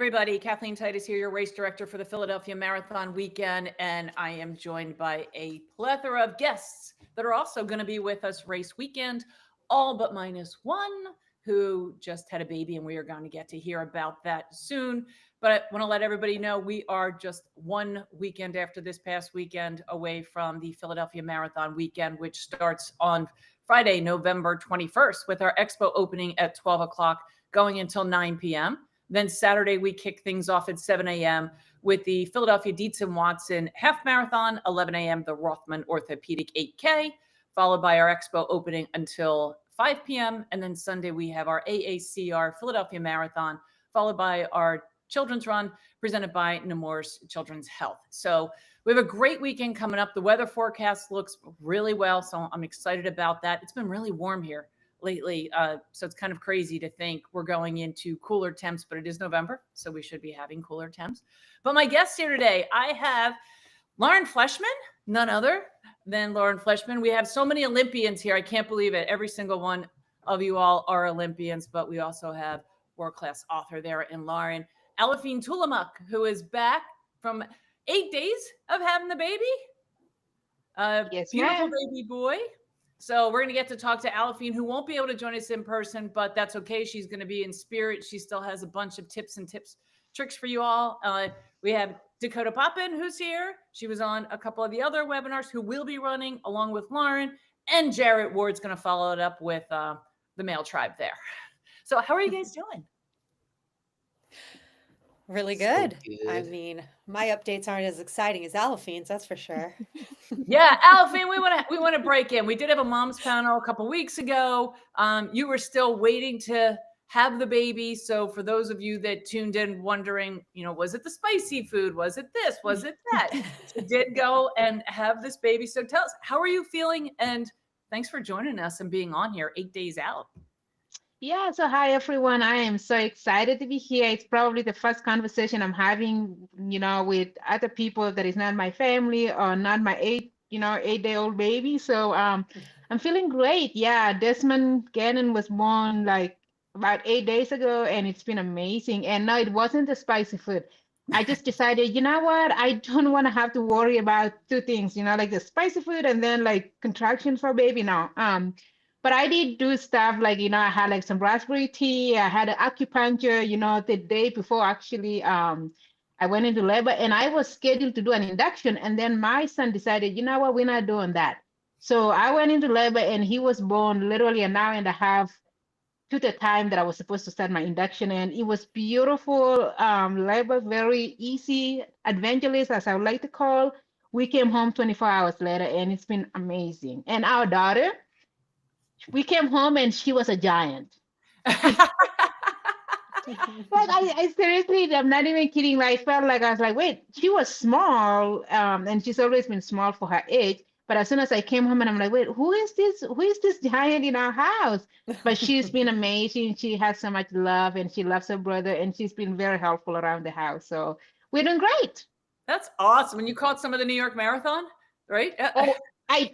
everybody. Kathleen Titus here, your race director for the Philadelphia Marathon weekend. And I am joined by a plethora of guests that are also going to be with us race weekend, all but minus one who just had a baby. And we are going to get to hear about that soon. But I want to let everybody know we are just one weekend after this past weekend away from the Philadelphia Marathon weekend, which starts on Friday, November 21st, with our expo opening at 12 o'clock, going until 9 p.m. Then Saturday, we kick things off at 7 a.m. with the Philadelphia Dietz and Watson Half Marathon, 11 a.m., the Rothman Orthopedic 8K, followed by our expo opening until 5 p.m. And then Sunday, we have our AACR Philadelphia Marathon, followed by our children's run presented by Nemours Children's Health. So we have a great weekend coming up. The weather forecast looks really well, so I'm excited about that. It's been really warm here lately, so it's kind of crazy to think we're going into cooler temps, but it is November, so we should be having cooler temps. But my guests here today, I have Lauren Fleshman, none other than Lauren Fleshman. We have so many Olympians here. I can't believe it. Every single one of you all are Olympians, but we also have world-class author there in Lauren. Alafine Tuliamuk, who is back from 8 days of having the baby. Yes, beautiful ma'am. baby boy. So we're going to get to talk to Alafine, who won't be able to join us in person, but that's okay. She's going to be in spirit. She still has a bunch of tricks for you all. We have Dakota Poppin, who's here. She was on a couple of the other webinars, who will be running along with Lauren, and Jarrett Ward's going to follow it up with the male tribe there. So how are you guys doing? Really good. I mean, my updates aren't as exciting as Alafine's, that's for sure. Yeah, Alafine, we want to break in. We did have a mom's panel a couple weeks ago. You were still waiting to have the baby. So for those of you that tuned in wondering, was it the spicy food? Was it this? Was it that? You did go and have this baby. So tell us, how are you feeling? And thanks for joining us and being on here 8 days out. Yeah, so hi everyone. I am so excited to be here. It's probably the first conversation I'm having, with other people that is not my family or not my 8-day-old baby. So I'm feeling great. Yeah, Desmond Gannon was born like about 8 days ago, and it's been amazing. And no, it wasn't the spicy food. I just decided, you know what? I don't want to have to worry about two things, like the spicy food and then like contractions for baby. No. But I did do stuff like, I had like some raspberry tea. I had an acupuncture, the day before actually I went into labor, and I was scheduled to do an induction. And then my son decided, you know what, we're not doing that. So I went into labor, and he was born literally an hour and a half to the time that I was supposed to start my induction. And it was beautiful labor, very easy, adventurous, as I would like to call. We came home 24 hours later, and it's been amazing. And our daughter, we came home and she was a giant. I seriously, I'm not even kidding. Like, I felt like I was like, wait, she was small, and she's always been small for her age. But as soon as I came home, and I'm like, wait, who is this? Who is this giant in our house? But she's been amazing. She has so much love, and she loves her brother, and she's been very helpful around the house. So we're doing great. That's awesome. And you caught some of the New York Marathon, right? Oh, I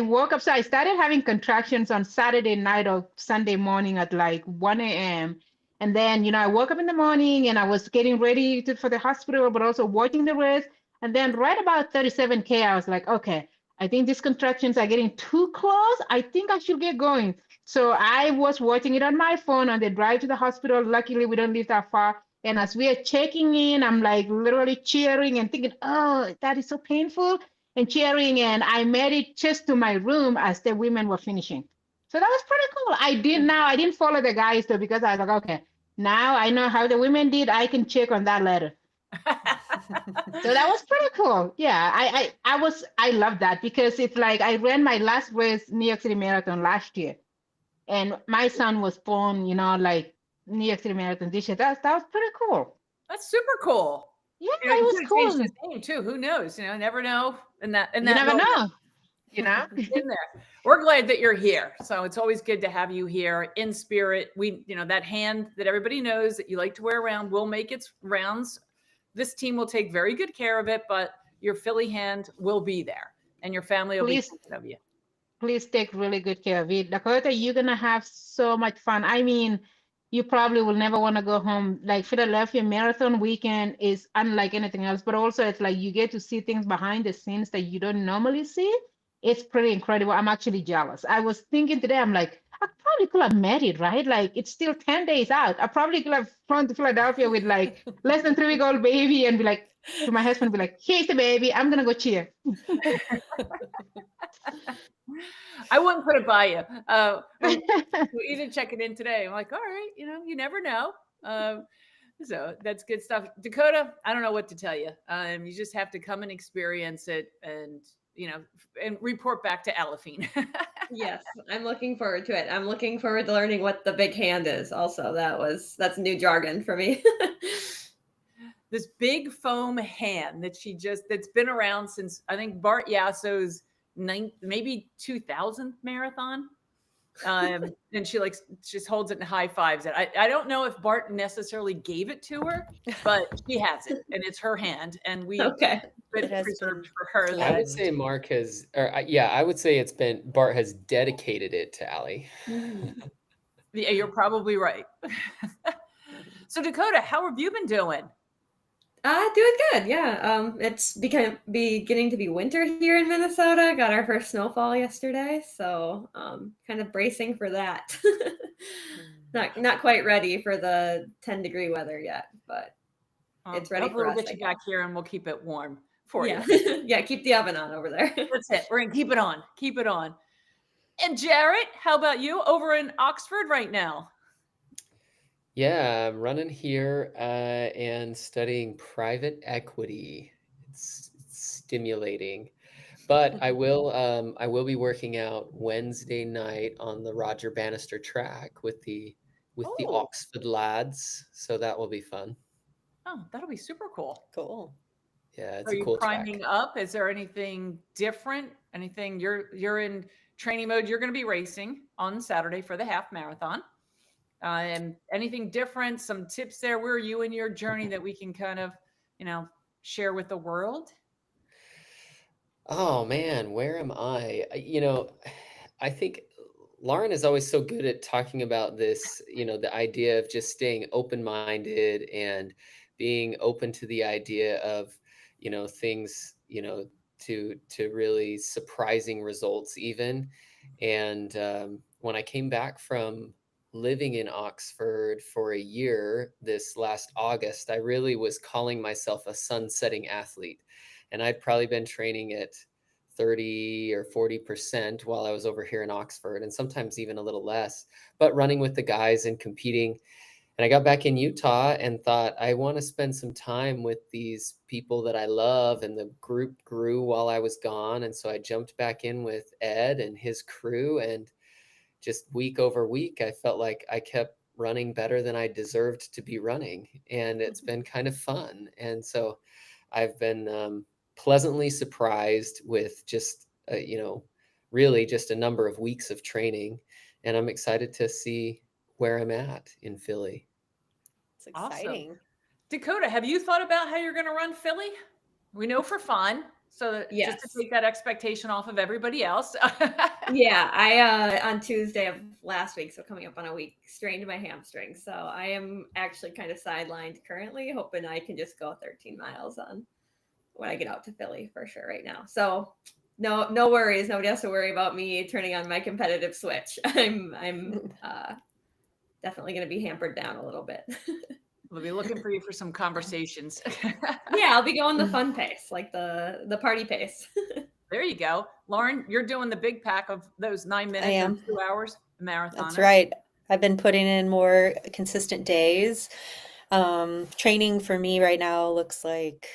woke up. So I started having contractions on Saturday night or Sunday morning at like 1 a.m. And then, I woke up in the morning and I was getting ready for the hospital, but also watching the race. And then right about 37K, I was like, okay, I think these contractions are getting too close. I think I should get going. So I was watching it on my phone on the drive to the hospital. Luckily, we don't live that far. And as we are checking in, I'm like literally cheering and thinking, oh, that is so painful, and cheering. And I made it just to my room as the women were finishing. So that was pretty cool. I didn't follow the guys though, because I was like, okay, now I know how the women did. I can check on that later. So that was pretty cool. Yeah, I love that, because it's like I ran my last race, New York City Marathon, last year, and my son was born, like New York City Marathon this year. That was pretty cool. That's super cool. Yeah, it was cool. His name too. Who knows? Never know. You never know. In there. We're glad that you're here. So it's always good to have you here in spirit. We, that hand that everybody knows that you like to wear around will make its rounds. This team will take very good care of it, but your Philly hand will be there, and your family will be thinking of you. Please take really good care of it. Dakota, you're gonna have so much fun. I mean, you probably will never want to go home. Like Philadelphia Marathon weekend is unlike anything else, but also it's like you get to see things behind the scenes that you don't normally see. It's pretty incredible. I'm actually jealous. I was thinking today, I'm like, I probably could have made it, right? Like it's still 10 days out. I probably could have flown to Philadelphia with like less than 3 week old baby and be like to my husband, be like, here's the baby. I'm gonna go cheer. I wouldn't put it by you. We didn't check it in today. I'm like, all right, you never know. So that's good stuff. Dakota, I don't know what to tell you. You just have to come and experience it and, and report back to Alafine. Yes, I'm looking forward to it. I'm looking forward to learning what the big hand is. Also, that's new jargon for me. This big foam hand that's been around since I think Bart Yasso's maybe 2000 marathon. And she just holds it and high fives it. I don't know if Bart necessarily gave it to her, but she has it and it's her hand. And we Okay. been preserved for her. I would say Mark has, I would say Bart has dedicated it to Allie. Yeah, you're probably right. So Dakota, how have you been doing? Doing good. Yeah. It's beginning to be winter here in Minnesota. Got our first snowfall yesterday, so kind of bracing for that. Not quite ready for the 10-degree weather yet, but it's ready for us. We'll get you back here and we'll keep it warm for you. Yeah, keep the oven on over there. That's it. We're gonna keep it on. Keep it on. And Jarrett, how about you over in Oxford right now? Yeah, I'm running here and studying private equity. It's stimulating, but I will be working out Wednesday night on the Roger Bannister track with the Oxford lads, so that will be fun. Oh, that'll be super cool. Cool. Yeah, it's Are a cool you priming track. up? Is there anything different? Anything you're in training mode? You're going to be racing on Saturday for the half marathon. And anything different? Some tips there. Where are you in your journey that we can kind of, share with the world? Oh man, where am I? I think Lauren is always so good at talking about this, the idea of just staying open-minded and being open to the idea of, things, to really surprising results even. And when I came back from living in Oxford for a year this last August, I really was calling myself a sun-setting athlete. And I'd probably been training at 30 or 40% while I was over here in Oxford, and sometimes even a little less, but running with the guys and competing. And I got back in Utah and thought, I want to spend some time with these people that I love. And the group grew while I was gone. And so I jumped back in with Ed and his crew. And just week over week, I felt like I kept running better than I deserved to be running. And it's been kind of fun. And so I've been pleasantly surprised with just, really just a number of weeks of training. And I'm excited to see where I'm at in Philly. It's exciting. Awesome. Dakota, have you thought about how you're going to run Philly? We know for fun. So that just to take that expectation off of everybody else. Yeah, I on Tuesday of last week, so coming up on a week, strained my hamstring. So I am actually kind of sidelined currently, hoping I can just go 13 miles on when I get out to Philly for sure right now. So no worries. Nobody has to worry about me turning on my competitive switch. I'm definitely going to be hampered down a little bit. We'll be looking for you for some conversations. Yeah, I'll be going the fun pace, like the party pace. There you go. Lauren, you're doing the big pack of those 9 minutes and 2 hours marathon. That's right. I've been putting in more consistent days. Training for me right now looks like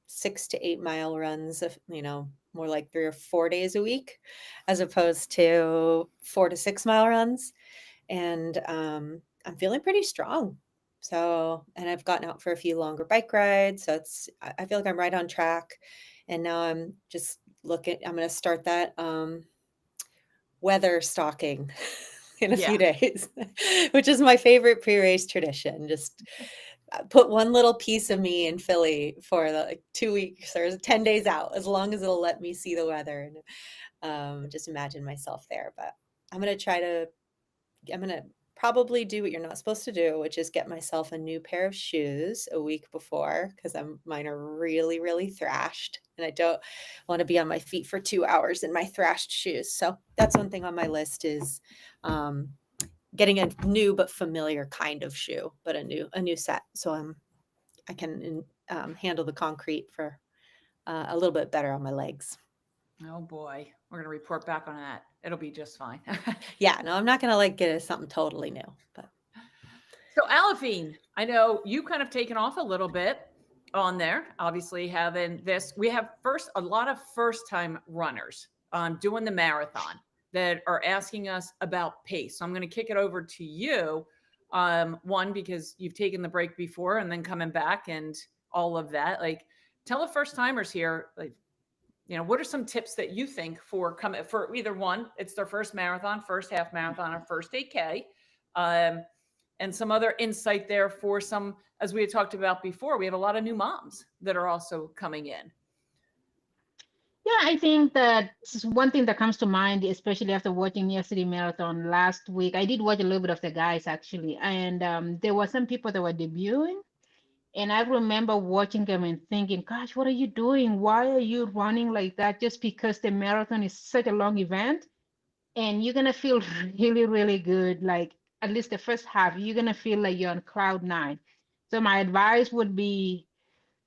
6 to 8 mile runs, more like 3 or 4 days a week, as opposed to 4 to 6 mile runs. And I'm feeling pretty strong. So, and I've gotten out for a few longer bike rides. So I feel like I'm right on track. And now I'm just I'm going to start that weather stalking in a few days, which is my favorite pre-race tradition. Just put one little piece of me in Philly for like 2 weeks or 10 days out, as long as it'll let me see the weather and just imagine myself there. But I'm going to probably do what you're not supposed to do, which is get myself a new pair of shoes a week before because mine are really, really thrashed, and I don't want to be on my feet for 2 hours in my thrashed shoes. So that's one thing on my list is getting a new but familiar kind of shoe, but a new set, so I can handle the concrete for a little bit better on my legs. Oh boy, we're gonna report back on that. It'll be just fine. Yeah, no, I'm not gonna like get something totally new, but So Alafine, I know you kind of taken off a little bit on there. Obviously, having this, we have a lot of first-time runners doing the marathon that are asking us about pace. So I'm going to kick it over to you. One, because you've taken the break before and then coming back and all of that. Like, tell the first-timers here, like, what are some tips that you think for either one, it's their first marathon, first half marathon, or first 8K, and some other insight there for some, as we had talked about before, we have a lot of new moms that are also coming in. Yeah, I think that one thing that comes to mind, especially after watching New York City Marathon last week. I did watch a little bit of the guys actually, and there were some people that were debuting. And I remember watching them and thinking, gosh, what are you doing? Why are you running like that? Just because the marathon is such a long event, and you're going to feel really, really good. Like at least the first half, you're going to feel like you're on cloud nine. So my advice would be,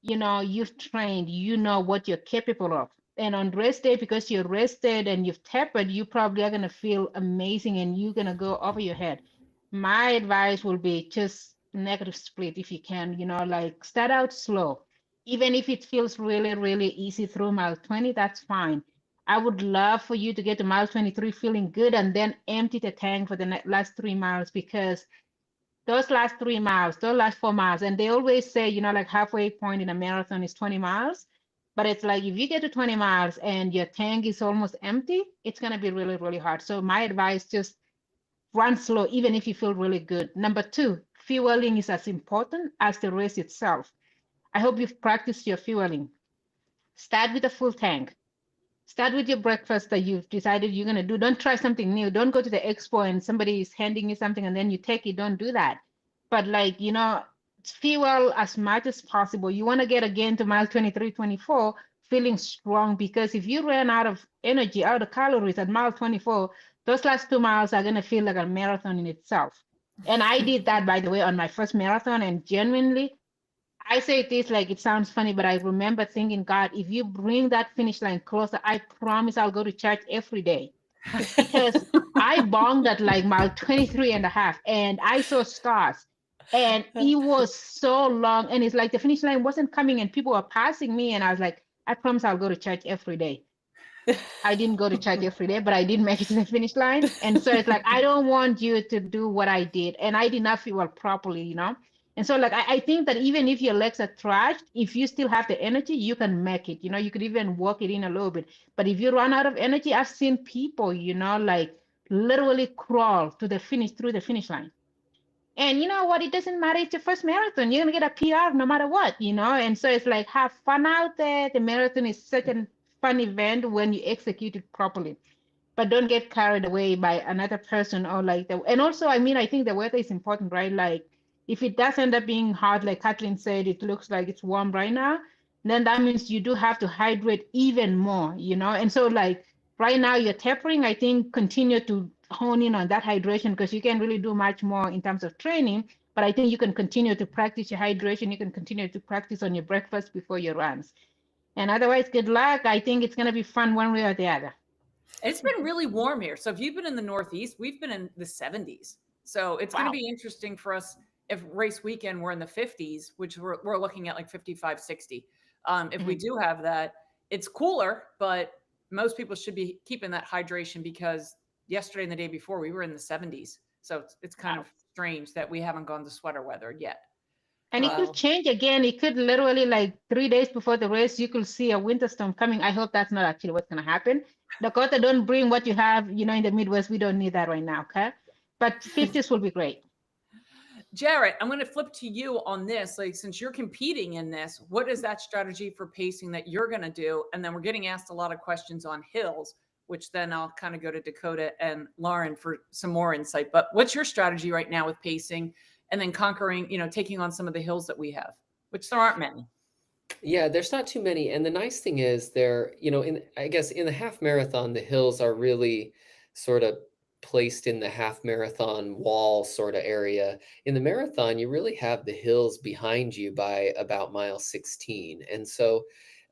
you've trained, you know what you're capable of. And on race day, because you're rested and you've tapered, you probably are going to feel amazing and you're going to go over your head. My advice will be just negative split if you can, like start out slow. Even if it feels really, really easy through mile 20, that's fine. I would love for you to get to mile 23 feeling good and then empty the tank for the last 3 miles, because those last 3 miles, those last 4 miles, and they always say, like halfway point in a marathon is 20 miles. But it's like if you get to 20 miles and your tank is almost empty, it's going to be really, really hard. So my advice, just run slow, even if you feel really good. Number 2, fueling is as important as the race itself. I hope you've practiced your fueling. Start with a full tank. Start with your breakfast that you've decided you're going to do. Don't try something new. Don't go to the expo and somebody is handing you something and then you take it. Don't do that. But fuel as much as possible. You want to get again to mile 23, 24, feeling strong, because if you ran out of energy, out of calories at mile 24, those last 2 miles are going to feel like a marathon in itself. And I did that, by the way, on my first marathon. And genuinely, I say this like it sounds funny, but I remember thinking, God, if you bring that finish line closer, I promise I'll go to church every day. Because I bombed at like mile 23 and a half, and I saw stars. And it was so long. And it's like the finish line wasn't coming and people were passing me. And I was like, I promise I'll go to church every day. I didn't go to church every day, but I did make it to the finish line. And so it's like, I don't want you to do what I did. And I did not fuel properly, And so like, I think that even if your legs are trashed, if you still have the energy, you can make it, you could even work it in a little bit. But if you run out of energy, I've seen people, like literally crawl to the finish, through the finish line. And you know what? It doesn't matter. It's your first marathon. You're going to get a PR no matter what, And so it's like, have fun out there. The marathon is such a fun event when you execute it properly. But don't get carried away by another person or like that. And also, I think the weather is important, right? Like if it does end up being hot, like Kathleen said, it looks like it's warm right now, then that means you do have to hydrate even more, And so like right now you're tapering, I think continue to hone in on that hydration, because you can't really do much more in terms of training, but I think you can continue to practice your hydration. You can continue to practice on your breakfast before your runs. And otherwise, good luck. I think it's going to be fun one way or the other. It's been really warm here. So if you've been in the Northeast, we've been in the 70s. So it's going to be interesting for us if race weekend we're in the 50s, which we're looking at like 55, 60. If we do have that, it's cooler, but most people should be keeping that hydration, because yesterday and the day before we were in the 70s. So it's kind of strange that we haven't gone to sweater weather yet. And it could change again. It could literally, like 3 days before the race, you could see a winter storm coming. I hope that's not actually what's going to happen. Dakota, don't bring what you have, in the Midwest. We don't need that right now, okay? But 50s will be great. Jarrett, I'm going to flip to you on this. Like, since you're competing in this, what is that strategy for pacing that you're going to do? And then we're getting asked a lot of questions on hills. which then I'll kind of go to Dakota and Lauren for some more insight. But what's your strategy right now with pacing and then conquering, taking on some of the hills that we have, which there aren't many? Yeah, there's not too many. And the nice thing is I guess in the half marathon, the hills are really sort of placed in the half marathon wall sort of area. In the marathon, you really have the hills behind you by about mile 16. And so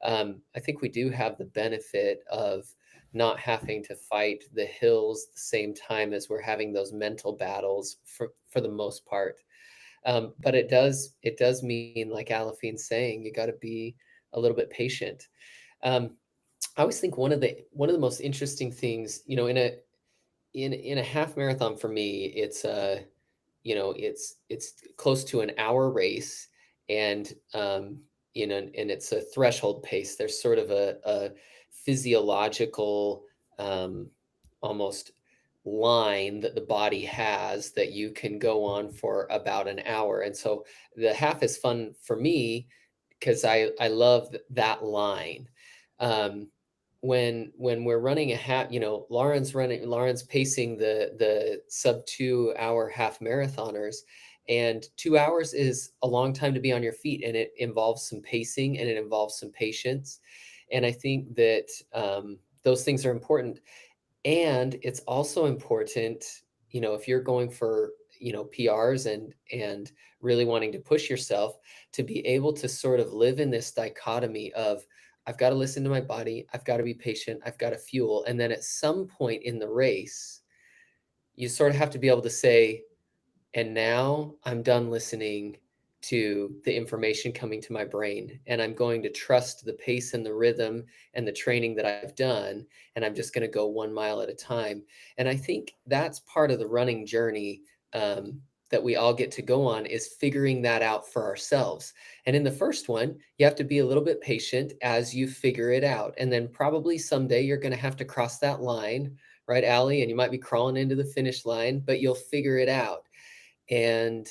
I think we do have the benefit of not having to fight the hills the same time as we're having those mental battles for the most part. But it does mean, like Alaphine's saying, you got to be a little bit patient. I always think one of the most interesting things, in a half marathon for me, it's it's close to an hour race, and and it's a threshold pace. There's sort of a physiological almost line that the body has that you can go on for about an hour. And so the half is fun for me because I love that line. When we're running a half, Lauren's pacing the sub 2 hour half marathoners, and 2 hours is a long time to be on your feet, and it involves some pacing and it involves some patience. And I think that those things are important. And it's also important, if you're going for, PRs and really wanting to push yourself, to be able to sort of live in this dichotomy of, I've got to listen to my body, I've got to be patient, I've got to fuel. And then at some point in the race, you sort of have to be able to say, and now I'm done listening to the information coming to my brain, and I'm going to trust the pace and the rhythm and the training that I've done, and I'm just going to go 1 mile at a time. And I think that's part of the running journey that we all get to go on, is figuring that out for ourselves. And in the first one, you have to be a little bit patient as you figure it out. And then probably someday you're going to have to cross that line, right, Allie? And you might be crawling into the finish line, but you'll figure it out. And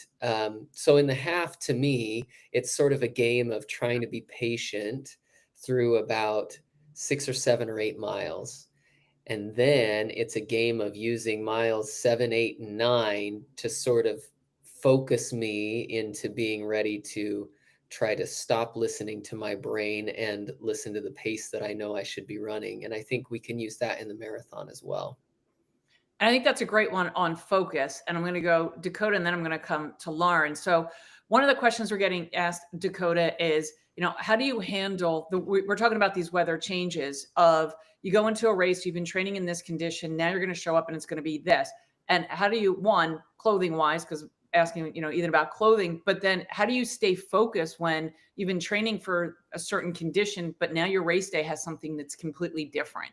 so in the half, to me, it's sort of a game of trying to be patient through about 6 or 7 or 8 miles. And then it's a game of using miles 7, 8, and 9 to sort of focus me into being ready to try to stop listening to my brain and listen to the pace that I know I should be running. And I think we can use that in the marathon as well. And I think that's a great one on focus. And I'm going to go Dakota, and then I'm going to come to Lauren. So one of the questions we're getting asked, Dakota, is, how do you handle we're talking about these weather changes of, you go into a race, you've been training in this condition, now you're going to show up and it's going to be this. And how do you, one, clothing wise, because asking, even about clothing, but then how do you stay focused when you've been training for a certain condition, but now your race day has something that's completely different?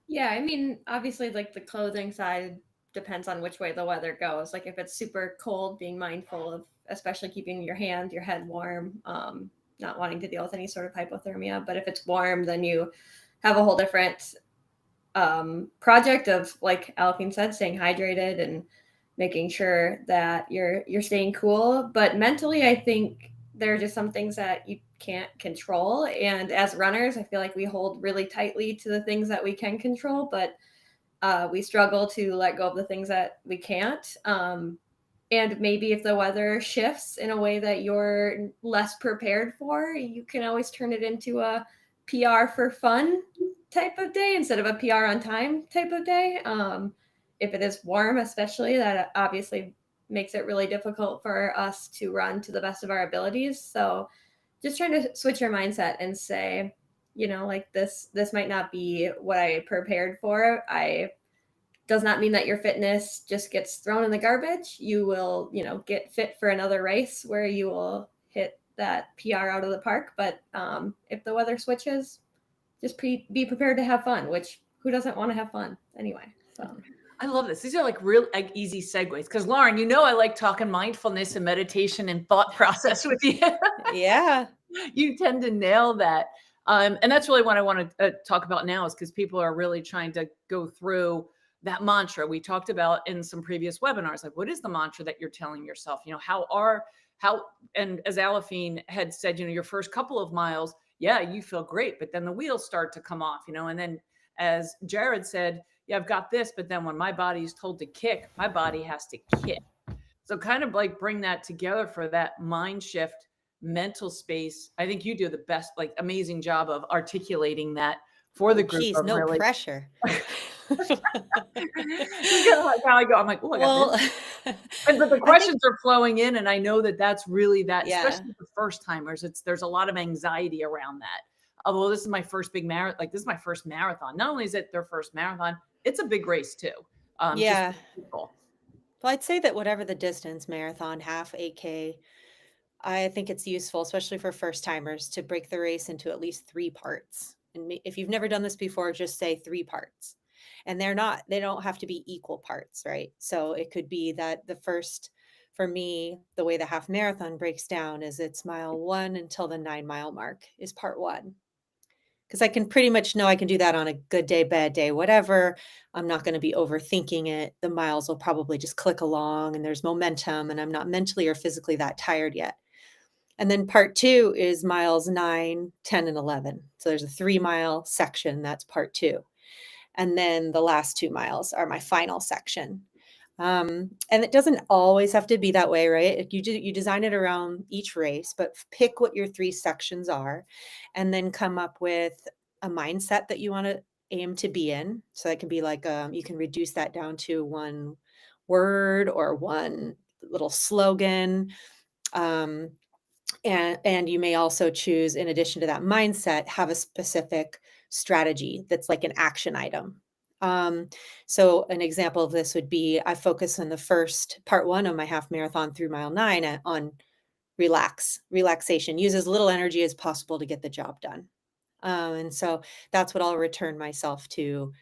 Yeah, I mean, obviously, like the clothing side depends on which way the weather goes. Like if it's super cold, being mindful of especially keeping your head warm, not wanting to deal with any sort of hypothermia. But if it's warm, then you have a whole different project of, like Alaphine said, staying hydrated and making sure that you're staying cool. But mentally, I think there are just some things that you can't control. And as runners, I feel like we hold really tightly to the things that we can control, but we struggle to let go of the things that we can't. And maybe if the weather shifts in a way that you're less prepared for, you can always turn it into a PR for fun type of day instead of a PR on time type of day. If it is warm, especially, that obviously makes it really difficult for us to run to the best of our abilities. So just trying to switch your mindset and say, like this might not be what I prepared for. Does not mean that your fitness just gets thrown in the garbage. You will, get fit for another race where you will hit that PR out of the park. But if the weather switches, just be prepared to have fun, which who doesn't want to have fun anyway? So I love this. These are like real easy segues. Because Lauren, I like talking mindfulness and meditation and thought process with you. Yeah. You tend to nail that. And that's really what I want to talk about now, is because people are really trying to go through that mantra we talked about in some previous webinars. Like, what is the mantra that you're telling yourself? And as Alaphine had said, your first couple of miles, yeah, you feel great, but then the wheels start to come off, and as Jared said, yeah, I've got this, but then when my body is told to kick, my body has to kick. So kind of like bring that together for that mind shift, mental space. I think you do the best, like amazing job of articulating that for the group Geez, of no really. pressure. It's kind of like how I go. I'm like, oh, I got Well, this. But the questions are flowing in, and I know that that's really that, Yeah. especially for first timers. There's a lot of anxiety around that. Oh, well, this is my first big marathon. Like this is my first marathon. Not only is it their first marathon, it's a big race too. Just yeah. for people. Well, I'd say that whatever the distance, marathon, half, 8K, I think it's useful, especially for first timers, to break the race into at least 3 parts. And if you've never done this before, just say 3 parts. And they don't have to be equal parts, right? So it could be that the first, for me, the way the half marathon breaks down is it's mile 1 until the 9-mile mark is part 1. Because I can pretty much know I can do that on a good day, bad day, whatever. I'm not going to be overthinking it. The miles will probably just click along and there's momentum, and I'm not mentally or physically that tired yet. And then part 2 is miles 9, 10, and 11. So there's a 3-mile section. That's part 2. And then the last 2 miles are my final section. And it doesn't always have to be that way, right? You design it around each race, but pick what your 3 sections are, and then come up with a mindset that you want to aim to be in. So that can be like, you can reduce that down to 1 word or 1 little slogan. And you may also choose, in addition to that mindset, have a specific strategy that's like an action item. So an example of this would be, I focus on the first part 1 of my half marathon through mile 9 on relaxation, use as little energy as possible to get the job done. And so that's what I'll return myself to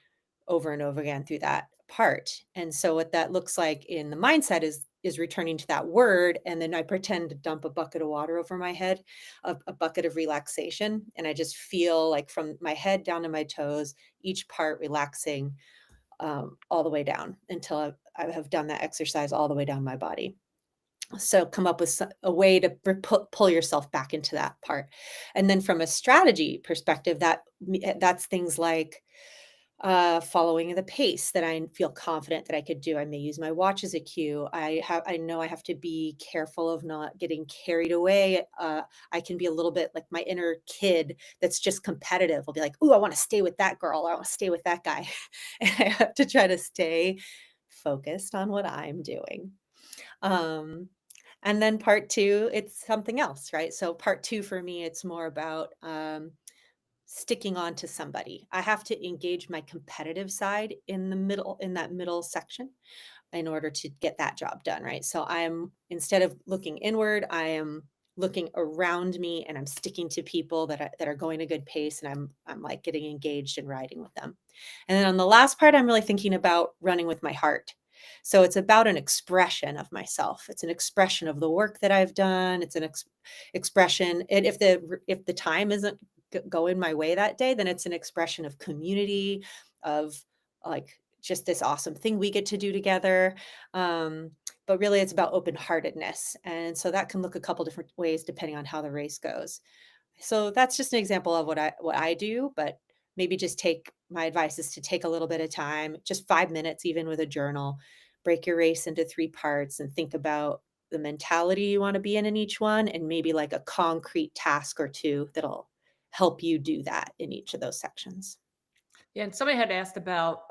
over and over again through that part. And so what that looks like in the mindset is returning to that word, and then I pretend to dump a bucket of water over my head, a bucket of relaxation, and I just feel like from my head down to my toes, each part relaxing all the way down until I have done that exercise all the way down my body. So come up with a way to pull yourself back into that part. And then from a strategy perspective, that's things like following the pace that I feel confident that I could do. I may use my watch as a cue. I know I have to be careful of not getting carried away. I can be a little bit like my inner kid that's just competitive. I'll be like, "Ooh, I want to stay with that girl, or I want to stay with that guy." And I have to try to stay focused on what I'm doing. And then part 2, it's something else, right? So part 2 for me, it's more about sticking on to somebody. I have to engage my competitive side in that middle section in order to get that job done, right? So instead of looking inward, I am looking around me, and I'm sticking to people that are going a good pace, and I'm like getting engaged and riding with them. And then on the last part, I'm really thinking about running with my heart. So it's about an expression of myself. It's an expression of the work that I've done. It's an expression. And if the time isn't going my way that day, then it's an expression of community, of like just this awesome thing we get to do together. But really it's about open-heartedness. And so that can look a couple different ways depending on how the race goes. So that's just an example of what I do, but maybe my advice is to take a little bit of time, just 5 minutes, even with a journal, break your race into 3 parts and think about the mentality you want to be in each one, and maybe like a concrete task or 2 that'll help you do that in each of those sections. Yeah, and somebody had asked about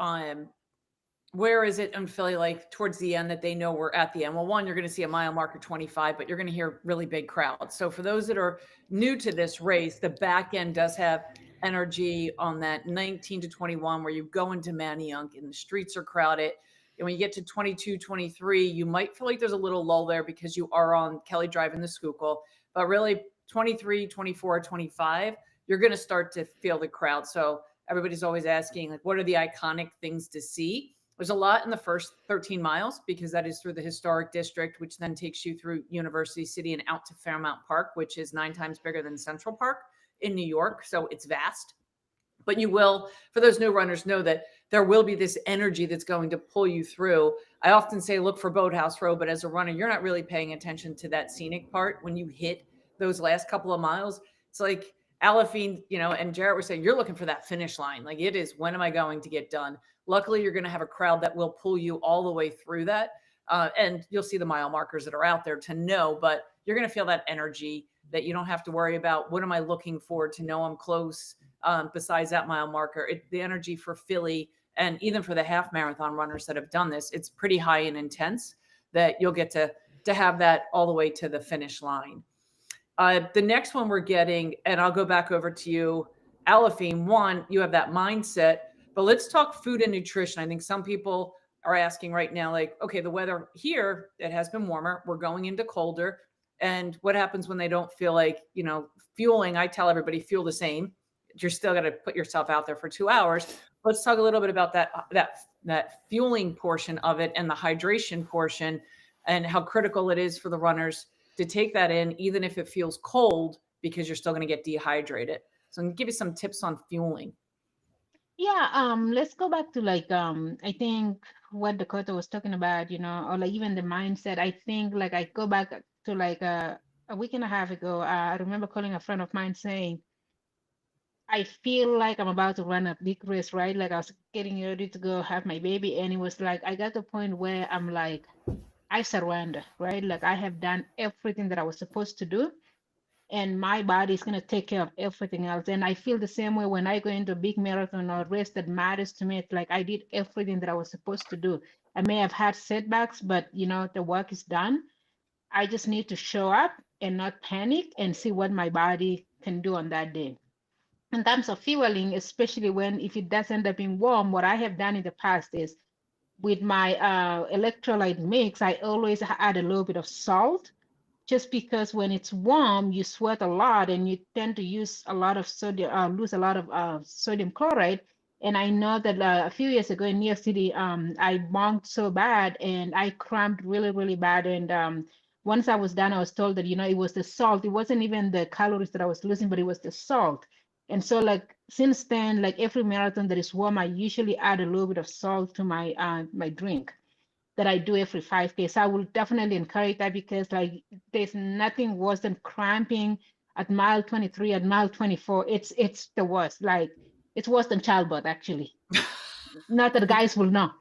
where is it in Philly, like towards the end, that they know we're at the end? Well, one, you're going to see a mile marker 25, but you're going to hear really big crowds. So for those that are new to this race, the back end does have energy on that 19 to 21, where you go into Manayunk and the streets are crowded. And when you get to 22, 23, you might feel like there's a little lull there because you are on Kelly Drive in the Schuylkill. But really 23, 24, 25, you're going to start to feel the crowd. So everybody's always asking, like, what are the iconic things to see? There's a lot in the first 13 miles because that is through the historic district, which then takes you through University City and out to Fairmount Park, which is 9 times bigger than Central Park in New York. So it's vast. But you will, for those new runners, know that there will be this energy that's going to pull you through. I often say, look for Boathouse Road, but as a runner, you're not really paying attention to that scenic part when you hit those last couple of miles. It's like, Alafine, and Jarrett were saying, you're looking for that finish line. Like it is, when am I going to get done? Luckily, you're going to have a crowd that will pull you all the way through that. And you'll see the mile markers that are out there to know, but you're going to feel that energy that you don't have to worry about. What am I looking for to know I'm close? Besides that mile marker, the energy for Philly and even for the half marathon runners that have done this, it's pretty high and intense that you'll get to have that all the way to the finish line. The next one we're getting, and I'll go back over to you, Alafine. One, you have that mindset, but let's talk food and nutrition. I think some people are asking right now, like, okay, the weather here, it has been warmer. We're going into colder. And what happens when they don't feel like, fueling? I tell everybody, fuel the same. You're still got to put yourself out there for 2 hours. Let's talk a little bit about that fueling portion of it and the hydration portion and how critical it is for the runners to take that in, even if it feels cold, because you're still going to get dehydrated. So I'm going to give you some tips on fueling. Yeah, let's go back to I think what Dakota was talking about, or like even the mindset. I think like I go back to like a week and a half ago. I remember calling a friend of mine saying, I feel like I'm about to run a big race, right? Like I was getting ready to go have my baby, and it was like I got to the point where I'm like, I surrender, right? Like I have done everything that I was supposed to do, and my body is going to take care of everything else. And I feel the same way when I go into a big marathon or race that matters to me. It's like I did everything that I was supposed to do. I may have had setbacks, but the work is done. I just need to show up and not panic and see what my body can do on that day. In terms of fueling, especially if it does end up being warm, what I have done in the past is with my electrolyte mix, I always add a little bit of salt, just because when it's warm, you sweat a lot and you tend to use a lot of sodium, lose a lot of sodium chloride. And I know that a few years ago in New York City, I bonked so bad and I cramped really, really bad. And once I was done, I was told that, it was the salt. It wasn't even the calories that I was losing, but it was the salt. And so since then, every marathon that is warm, I usually add a little bit of salt to my my drink that I do every 5K. So I will definitely encourage that, because there's nothing worse than cramping at mile 23, at mile 24. It's the worst. It's worse than childbirth, actually. Not that guys will know.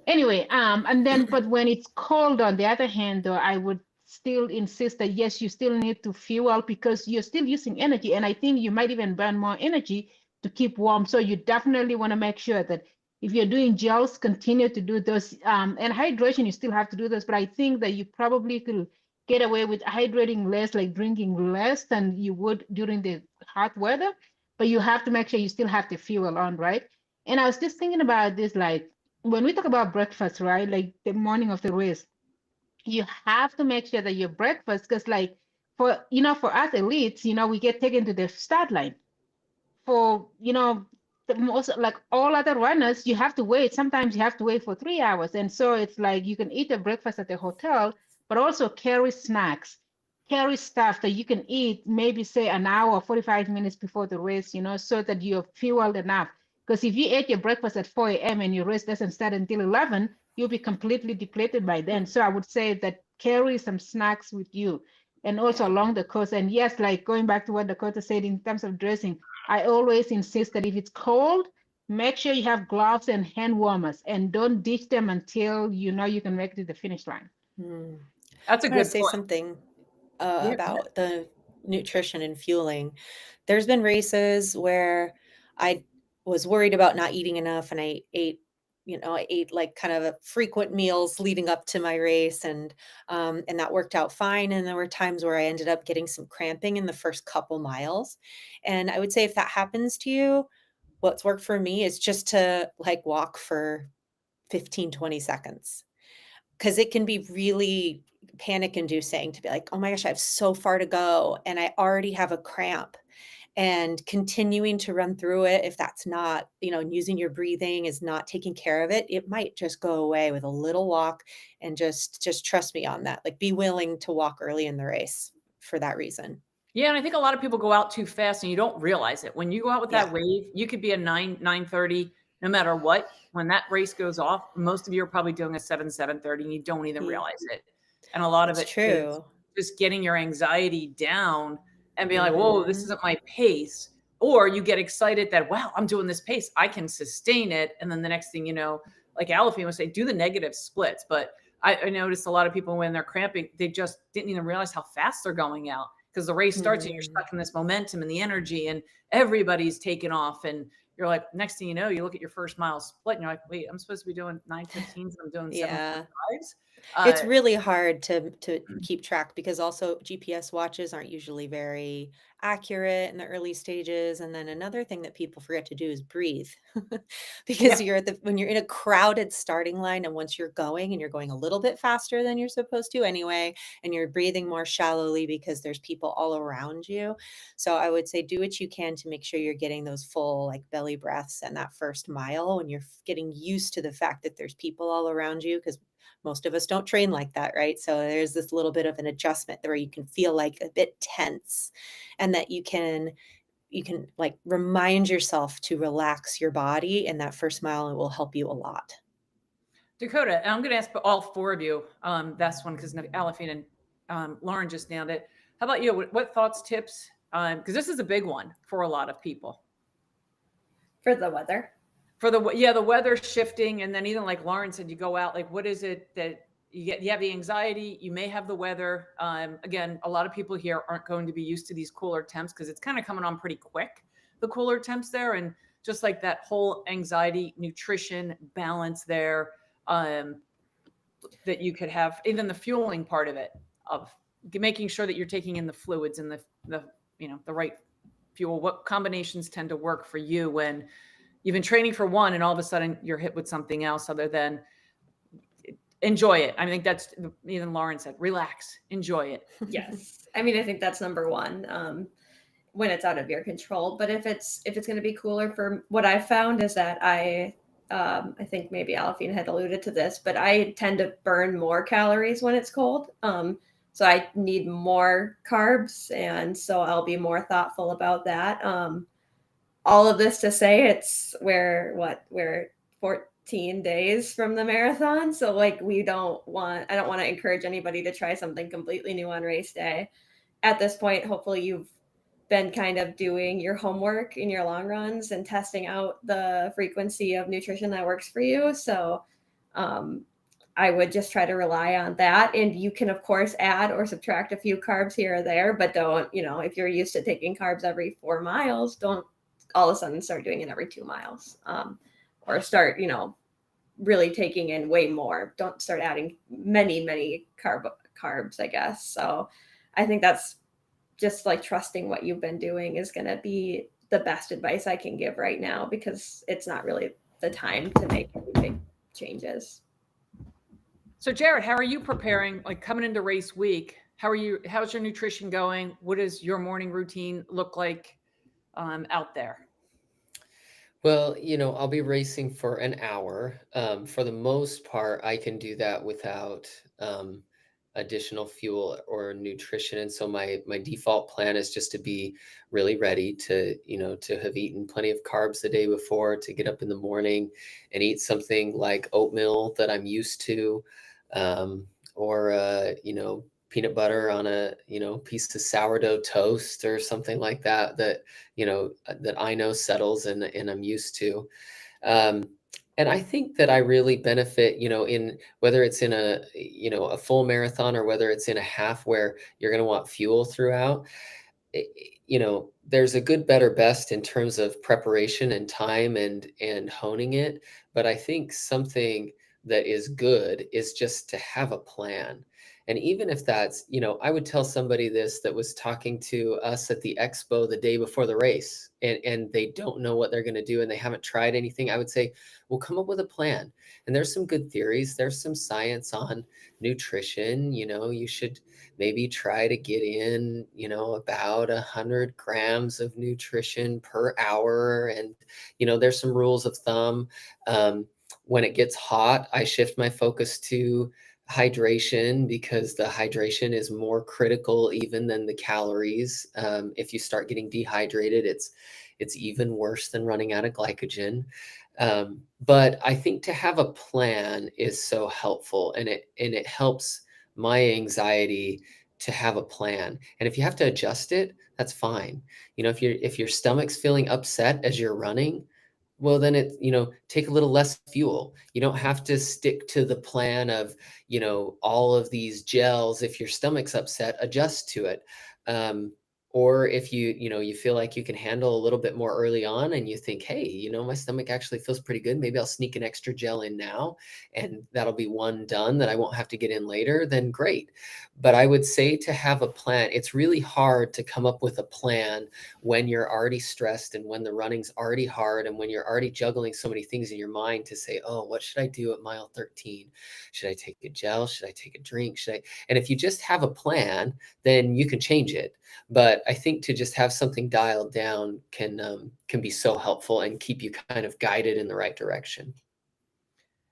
Anyway, but when it's cold, on the other hand, though, I would still insist that yes, you still need to fuel, because you're still using energy, and I think you might even burn more energy to keep warm. So you definitely want to make sure that if you're doing gels, continue to do those. And hydration, you still have to do those, but I think that you probably could get away with hydrating less, like drinking less than you would during the hot weather, but you have to make sure you still have the fuel on, right? And I was just thinking about this, when we talk about breakfast, right? Like the morning of the race, you have to make sure that your breakfast, because for us elites, we get taken to the start line. For the most, all other runners, you have to wait. Sometimes you have to wait for 3 hours, and so it's like you can eat a breakfast at the hotel, but also carry snacks, carry stuff that you can eat, maybe say an hour or 45 minutes before the race, so that you're fueled enough. Because if you ate your breakfast at 4 a.m. and your race doesn't start until 11, you'll be completely depleted by then. So I would say that carry some snacks with you, and also along the coast. And yes, going back to what Dakota said in terms of dressing, I always insist that if it's cold, make sure you have gloves and hand warmers, and don't ditch them until you can make it to the finish line. That's a I'm gonna good say point. something Yeah, about the nutrition and fueling. There's been races where I was worried about not eating enough, and I ate like kind of frequent meals leading up to my race, and that worked out fine. And there were times where I ended up getting some cramping in the first couple miles. And I would say if that happens to you, what's worked for me is just to walk for 15, 20 seconds. Because it can be really panic inducing to be like, oh my gosh, I have so far to go and I already have a cramp. And continuing to run through it, if that's not, using your breathing is not taking care of it, it might just go away with a little walk. And just trust me on that. Be willing to walk early in the race for that reason. Yeah, and I think a lot of people go out too fast and you don't realize it. When you go out with that wave, you could be a 9:30, no matter what. When that race goes off, most of you are probably doing a 7:30, and you don't even realize it. And a lot of it is true. just getting your anxiety down and being like, whoa, this isn't my pace. Or you get excited that, wow, I'm doing this pace, I can sustain it. And then the next thing you know, like Alafine would say, do the negative splits. But I noticed a lot of people when they're cramping, they just didn't even realize how fast they're going out, because the race starts and you're stuck in this momentum and the energy, and everybody's taking off. And you're like, next thing you know, you look at your first mile split and you're like, wait, I'm supposed to be doing 9:15s and I'm doing Yeah. 7:45s. It's really hard to keep track, because also GPS watches aren't usually very accurate in the early stages. And then another thing that people forget to do is breathe, because when you're in a crowded starting line, and once you're going and you're going a little bit faster than you're supposed to anyway, and you're breathing more shallowly because there's people all around you. So I would say do what you can to make sure you're getting those full like belly breaths and that first mile, when you're getting used to the fact that there's people all around you, because most of us don't train like that, right? So there's this little bit of an adjustment where you can feel like a bit tense, and that you can like remind yourself to relax your body in that first mile, and it will help you a lot. Dakota, and I'm going to ask all four of you that's one, because Alafine and Lauren just nailed it. How about you? What thoughts, tips? Because this is a big one for a lot of people. For the weather. For the weather shifting, and then even like Lauren said, you go out, like what is it that you get? You have the anxiety, you may have the weather. Again, a lot of people here aren't going to be used to these cooler temps, because it's kind of coming on pretty quick, the cooler temps there, and just like that whole anxiety, nutrition balance there, that you could have, even the fueling part of it, of making sure that you're taking in the fluids and the right fuel. What combinations tend to work for you when you've been training for one and all of a sudden you're hit with something else, other than enjoy it? I think that's, even Lauren said, relax, enjoy it. Yes. I mean, I think that's number one, when it's out of your control. But if it's going to be cooler, for what I found is that I think maybe Alafine had alluded to this, but I tend to burn more calories when it's cold. So I need more carbs, and so I'll be more thoughtful about that. All of this to say, we're 14 days from the marathon. So like, I don't want to encourage anybody to try something completely new on race day. At this point, hopefully you've been kind of doing your homework in your long runs and testing out the frequency of nutrition that works for you. So I would just try to rely on that. And you can, of course, add or subtract a few carbs here or there, but don't, if you're used to taking carbs every 4 miles, don't all of a sudden start doing it every 2 miles, or start, really taking in way more. Don't start adding many carbs, I guess. So I think that's just like trusting what you've been doing is going to be the best advice I can give right now, because it's not really the time to make any big changes. So Jared, how are you preparing, like coming into race week? How's your nutrition going? What does your morning routine look like out there? Well, I'll be racing for an hour. For the most part, I can do that without additional fuel or nutrition. And so my default plan is just to be really ready to, to have eaten plenty of carbs the day before, to get up in the morning and eat something like oatmeal that I'm used to, or peanut butter on a piece of sourdough toast or something like that that I know settles and I'm used to. And I think that I really benefit, in whether it's in a full marathon or whether it's in a half where you're going to want fuel throughout. There's a good, better, best in terms of preparation and time and honing it. But I think something that is good is just to have a plan. And even if that's, I would tell somebody this that was talking to us at the expo the day before the race, and they don't know what they're going to do and they haven't tried anything. I would say, well, come up with a plan. And there's some good theories. There's some science on nutrition. You should maybe try to get in, about 100 grams of nutrition per hour. And, there's some rules of thumb. When it gets hot, I shift my focus to hydration, because the hydration is more critical even than the calories. If you start getting dehydrated, it's even worse than running out of glycogen. But I think to have a plan is so helpful, and it helps my anxiety to have a plan. And if you have to adjust it, that's fine. You know, if your stomach's feeling upset as you're running, well, then it, you know, take a little less fuel. You don't have to stick to the plan of, you know, all of these gels. If your stomach's upset, adjust to it. Or if you know, you feel like you can handle a little bit more early on and you think, hey, you know, my stomach actually feels pretty good. Maybe I'll sneak an extra gel in now and that'll be one done that I won't have to get in later, then great. But I would say to have a plan, it's really hard to come up with a plan when you're already stressed and when the running's already hard and when you're already juggling so many things in your mind to say, oh, what should I do at mile 13? Should I take a gel? Should I take a drink? And if you just have a plan, then you can change it. But I think to just have something dialed down can be so helpful and keep you kind of guided in the right direction.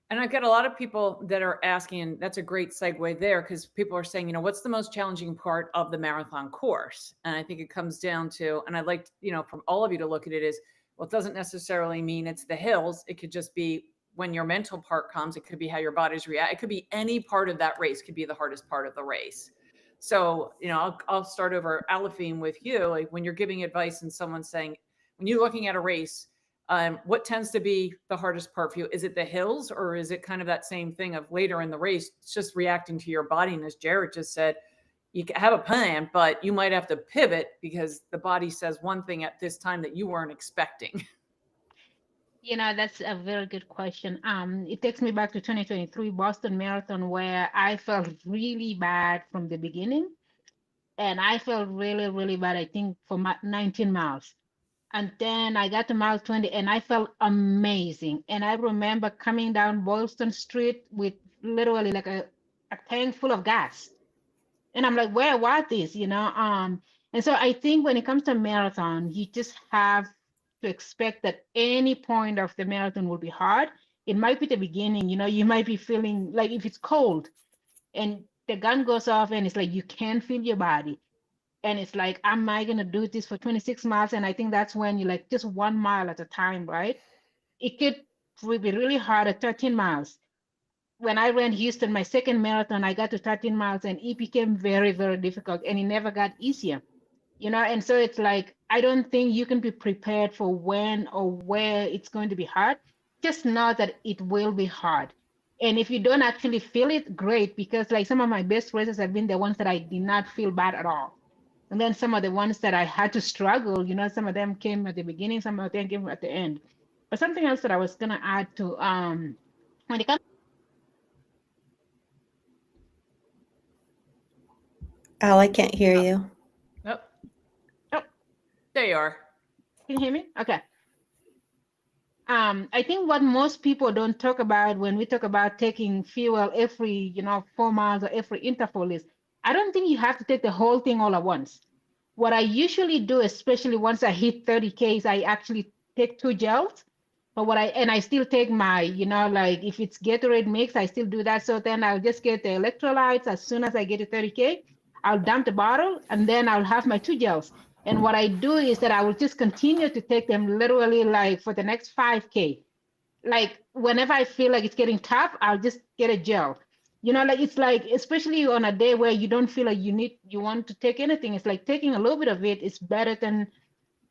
And I've got a lot of people that are asking, and that's a great segue there, because people are saying, you know, what's the most challenging part of the marathon course? And I think it comes down to, and I'd like, you know, from all of you to look at it is, well, it doesn't necessarily mean it's the hills. It could just be when your mental part comes. It could be how your body's react. It could be any part of that race could be the hardest part of the race. So, you know, I'll start over, Alafine, with you. Like when you're giving advice and someone's saying, when you're looking at a race, what tends to be the hardest part for you? Is it the hills, or is it kind of that same thing of later in the race, it's just reacting to your body? And as Jared just said, you have a plan, but you might have to pivot because the body says one thing at this time that you weren't expecting. You know, that's a very good question. It takes me back to 2023 Boston Marathon, where I felt really bad from the beginning. And I felt really, really bad, I think, for 19 miles. And then I got to mile 20 and I felt amazing. And I remember coming down Boylston Street with literally like a tank full of gas. And I'm like, where was this? You know? And so I think when it comes to marathon, you just have to expect that any point of the marathon will be hard. It might be the beginning, you know, you might be feeling like if it's cold and the gun goes off and it's like you can't feel your body. And it's like, am I going to do this for 26 miles? And I think that's when you're like just 1 mile at a time, right? It could be really hard at 13 miles. When I ran Houston, my second marathon, I got to 13 miles and it became very, very difficult and it never got easier, you know? And so it's like, I don't think you can be prepared for when or where it's going to be hard. Just know that it will be hard. And if you don't actually feel it, great, because like some of my best races have been the ones that I did not feel bad at all. And then some of the ones that I had to struggle, you know, some of them came at the beginning, some of them came at the end. But something else that I was gonna add to when it comes. Al, I can't hear you. Oh, there you are. Can you hear me? Okay. I think what most people don't talk about when we talk about taking fuel every, you know, 4 miles or every interval is, I don't think you have to take the whole thing all at once. What I usually do, especially once I hit 30Ks, I actually take 2 gels. But I still take my, you know, like if it's Gatorade mix, I still do that. So then I'll just get the electrolytes as soon as I get to 30K. I'll dump the bottle and then I'll have my 2 gels. And what I do is that I will just continue to take them literally like for the next 5K. Like whenever I feel like it's getting tough, I'll just get a gel. You know, like it's like, especially on a day where you don't feel like you want to take anything, it's like taking a little bit of it is better than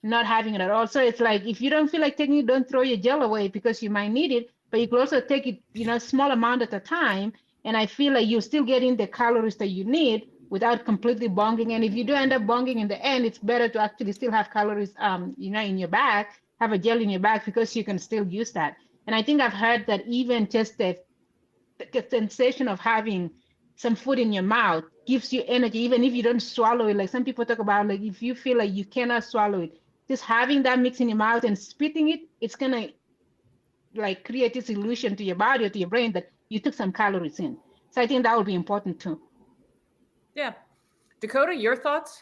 not having it at all. So it's like, if you don't feel like taking it, don't throw your gel away because you might need it, but you can also take it, you know, small amount at a time. And I feel like you're still getting the calories that you need without completely bonging. And if you do end up bonging in the end, it's better to actually still have calories, you know, in your bag, have a gel in your bag because you can still use that. And I think I've heard that even just the sensation of having some food in your mouth gives you energy, even if you don't swallow it. Like some people talk about, like if you feel like you cannot swallow it, just having that mix in your mouth and spitting it, it's gonna like create this illusion to your body or to your brain that you took some calories in. So I think that would be important too. Yeah. Dakota, your thoughts?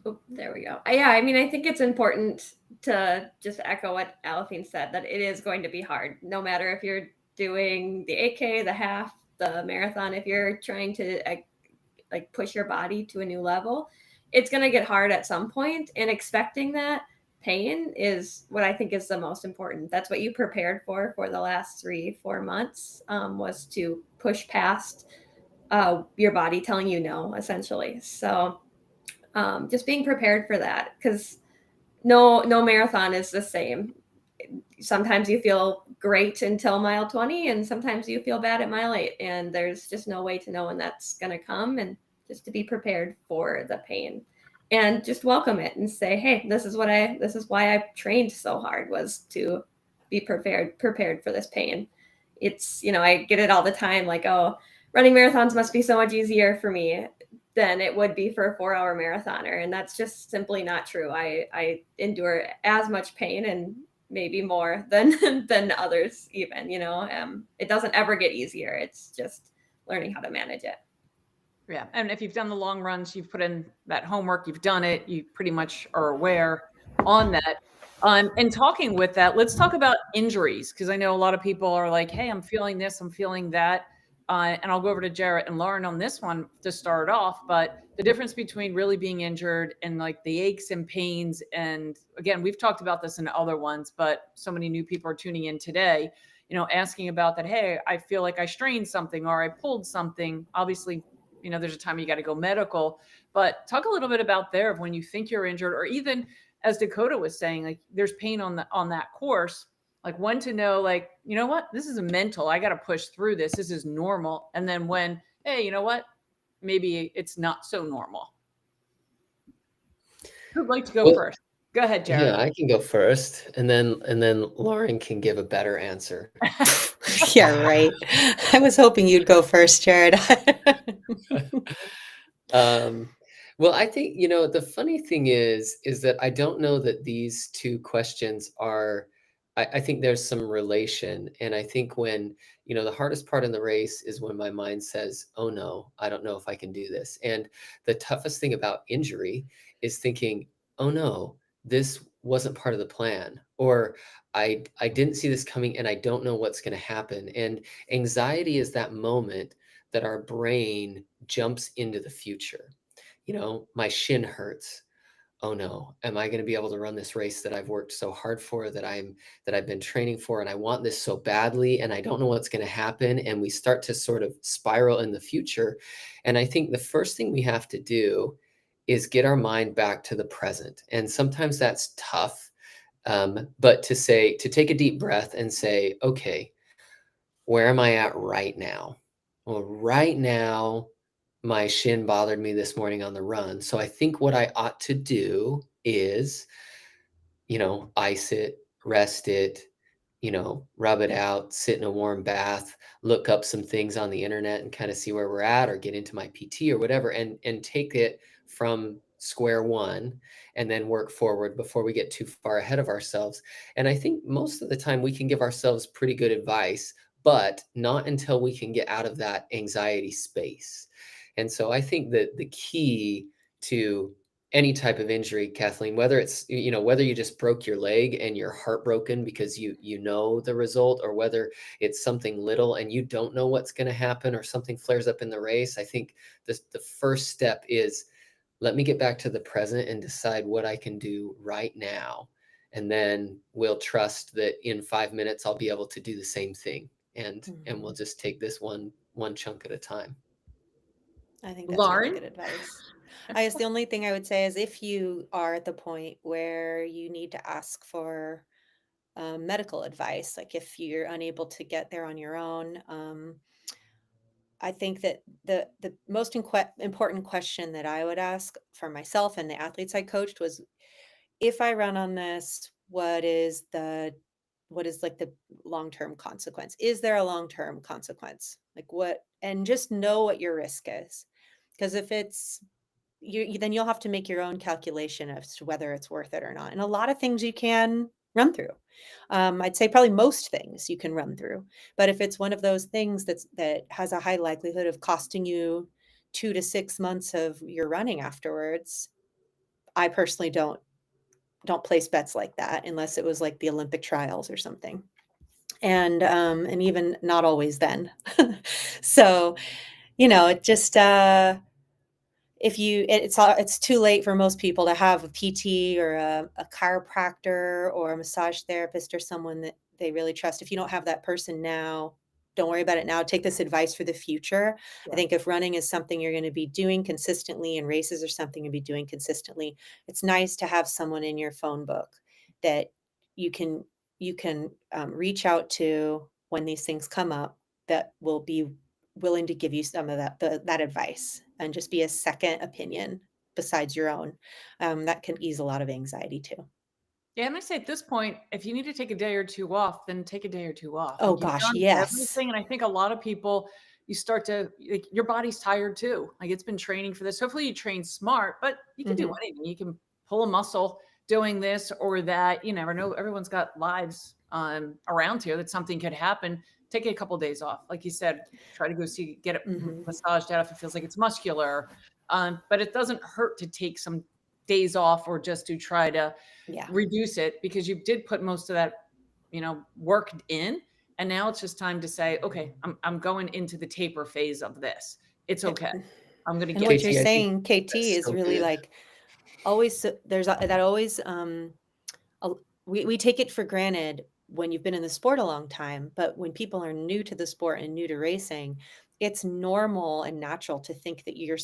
Oh, there we go. Yeah, I mean, I think it's important to just echo what Alafine said, that it is going to be hard, no matter if you're doing the 8K, the half, the marathon. If you're trying to like push your body to a new level, it's going to get hard at some point, and expecting that pain is what I think is the most important. That's what you prepared for the last 3-4 months, was to push past your body telling you no, essentially. So just being prepared for that, because no marathon is the same. Sometimes you feel great until mile 20, and sometimes you feel bad at mile 8, and there's just no way to know when that's going to come. And just to be prepared for the pain and just welcome it and say, hey, this is why I trained so hard, was to be prepared for this pain. It's, I get it all the time, like, oh, running marathons must be so much easier for me than it would be for a 4-hour marathoner. And that's just simply not true. I endure as much pain, and maybe more than others even, it doesn't ever get easier. It's just learning how to manage it. Yeah. And if you've done the long runs, you've put in that homework, you've done it, you pretty much are aware on that. And talking with that, let's talk about injuries, because I know a lot of people are like, hey, I'm feeling this, I'm feeling that. And I'll go over to Jarrett and Lauren on this one to start off. But the difference between really being injured and like the aches and pains, and again, we've talked about this in other ones, but so many new people are tuning in today, asking about that. Hey, I feel like I strained something or I pulled something. Obviously, there's a time you got to go medical, but talk a little bit about there of when you think you're injured, or even as Dakota was saying, like there's pain on that course, like when to know, like, you know what, this is a mental, I got to push through this. This is normal. And then when, hey, you know what, maybe it's not so normal. Who'd like to go first? Go ahead, Jared. Yeah, I can go first, and then Lauren can give a better answer. Yeah, right. I was hoping you'd go first, Jared. Well, I think, the funny thing is that I don't know that these two questions are, I think there's some relation. And I think when, the hardest part in the race is when my mind says, oh no, I don't know if I can do this. And the toughest thing about injury is thinking, oh no, this wasn't part of the plan, or I didn't see this coming and I don't know what's going to happen. And anxiety is that moment that our brain jumps into the future. My shin hurts. Oh no, am I going to be able to run this race that I've worked so hard for, that I've been training for, and I want this so badly, and I don't know what's going to happen. And we start to sort of spiral in the future. And I think the first thing we have to do is get our mind back to the present. And sometimes that's tough. But to take a deep breath and say, okay, where am I at right now? Well, right now, my shin bothered me this morning on the run. So I think what I ought to do is, ice it, rest it, rub it out, sit in a warm bath, look up some things on the internet and kind of see where we're at, or get into my PT or whatever, and take it from square one and then work forward before we get too far ahead of ourselves. And I think most of the time we can give ourselves pretty good advice, but not until we can get out of that anxiety space. And so I think that the key to any type of injury, Kathleen, whether it's, whether you just broke your leg and you're heartbroken because you know the result, or whether it's something little and you don't know what's going to happen, or something flares up in the race, I think the first step is, let me get back to the present and decide what I can do right now. And then we'll trust that in 5 minutes, I'll be able to do the same thing. And we'll just take this one chunk at a time. I think that's Lauren? really good advice. I guess the only thing I would say is, if you are at the point where you need to ask for medical advice, like if you're unable to get there on your own, I think that the most important question that I would ask for myself and the athletes I coached was, if I run on this, what is like the long-term consequence? Is there a long-term consequence? Like what? And just know what your risk is. Because if it's then you'll have to make your own calculation as to whether it's worth it or not. And a lot of things you can run through. I'd say probably most things you can run through. But if it's one of those things that has a high likelihood of costing you 2 to 6 months of your running afterwards, I personally don't place bets like that unless it was like the Olympic trials or something. And even not always then. So, it just if you, it's too late for most people to have a PT or a chiropractor or a massage therapist or someone that they really trust. If you don't have that person now, don't worry about it now. Take this advice for the future. Yeah. I think if running is something you're going to be doing consistently and races are something you'll be doing consistently, it's nice to have someone in your phone book that you can reach out to when these things come up, that will be willing to give you some of that advice and just be a second opinion besides your own. That can ease a lot of anxiety too. Yeah, and I say at this point, if you need to take a day or two off, then take a day or two off. Oh Like, you've gosh, done yes. everything, and I think a lot of people, you start to like, your body's tired too. Like, it's been training for this. Hopefully, you train smart, but you can do Mhm. anything. You can pull a muscle doing this or that. You never know. Everyone's got lives around here that something could happen. Take a couple days off, like you said. Try to go get it Mhm. massaged out if it feels like it's muscular. But it doesn't hurt to take some days off or just to try to Yeah. reduce it, because you did put most of that, work in. And now it's just time to say, okay, I'm going into the taper phase of this. It's okay. I'm going to And get what you're Katie, I think saying, KT, that's is so really good. like always, there's that always, we take it for granted when you've been in the sport a long time, but when people are new to the sport and new to racing, it's normal and natural to think that your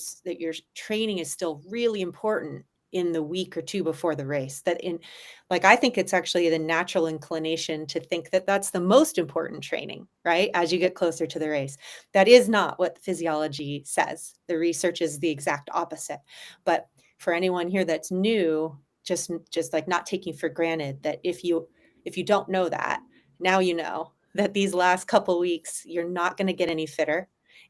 training is still really important in the week or two before the race. I think it's actually the natural inclination to think that that's the most important training, right? As you get closer to the race. That is not what physiology says. The research is the exact opposite. But for anyone here that's new, just like not taking for granted that if you don't know that, now you know that these last couple weeks you're not going to get any fitter,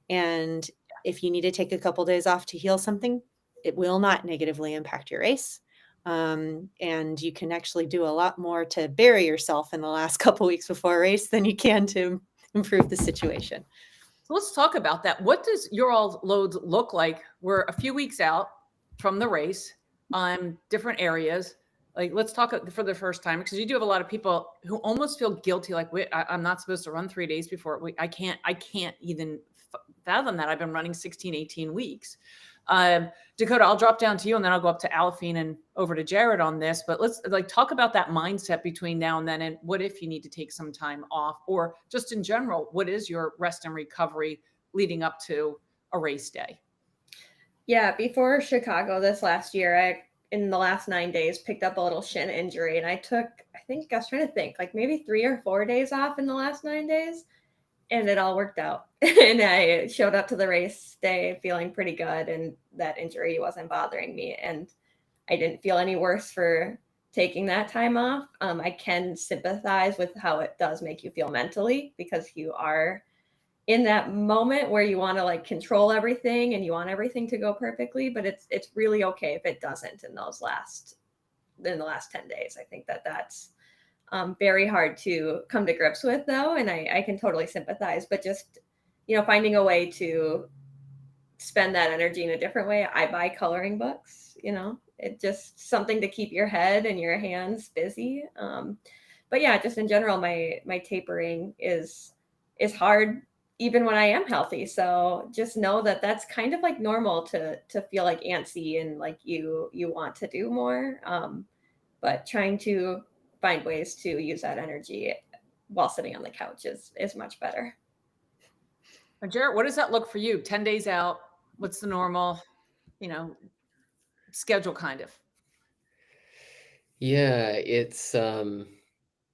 and if you need to take a couple days off to heal something, it will not negatively impact your race. And you can actually do a lot more to bury yourself in the last couple weeks before a race than you can to improve the situation. So let's talk about that. What does your all loads look like? We're a few weeks out from the race on different areas. Like, let's talk for the first time, because you do have a lot of people who almost feel guilty. Like, wait, I'm not supposed to run 3 days before. Wait, I can't even fathom that. I've been running 16, 18 weeks. Dakota, I'll drop down to you and then I'll go up to Alphine and over to Jared on this. But let's talk about that mindset between now and then. And what if you need to take some time off, or just in general, what is your rest and recovery leading up to a race day? Yeah, before Chicago this last year, I in the last 9 days picked up a little shin injury, and I was trying to think, like maybe 3 or 4 days off in the last 9 days, and it all worked out. And I showed up to the race day feeling pretty good, and that injury wasn't bothering me, and I didn't feel any worse for taking that time off. I can sympathize with how it does make you feel mentally, because you are in that moment where you want to like control everything and you want everything to go perfectly, but it's really okay if it doesn't in the last 10 days. I think that's very hard to come to grips with, though, and I can totally sympathize. But just finding a way to spend that energy in a different way. I buy coloring books. It's just something to keep your head and your hands busy. But yeah, just in general, my tapering is hard even when I am healthy. So just know that that's kind of like normal to feel like antsy and like you want to do more. But trying to find ways to use that energy while sitting on the couch is much better. Jared, what does that look for you? 10 days out. What's the normal, schedule kind of? Yeah,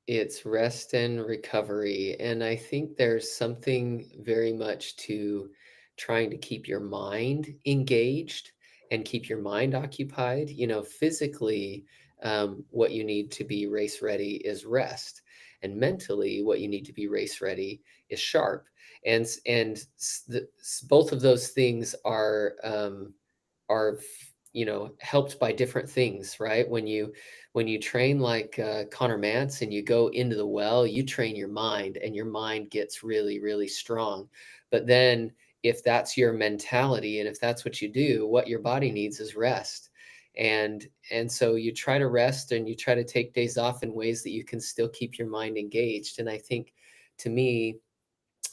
it's rest and recovery. And I think there's something very much to trying to keep your mind engaged and keep your mind occupied. Physically, what you need to be race ready is rest. And mentally, what you need to be race ready is sharp. Both of those things are helped by different things, right? When you train like Connor Mantz and you go into the well, you train your mind and your mind gets really, really strong. But then if that's your mentality and if that's what you do, what your body needs is rest. And so you try to rest and you try to take days off in ways that you can still keep your mind engaged. And I think, to me,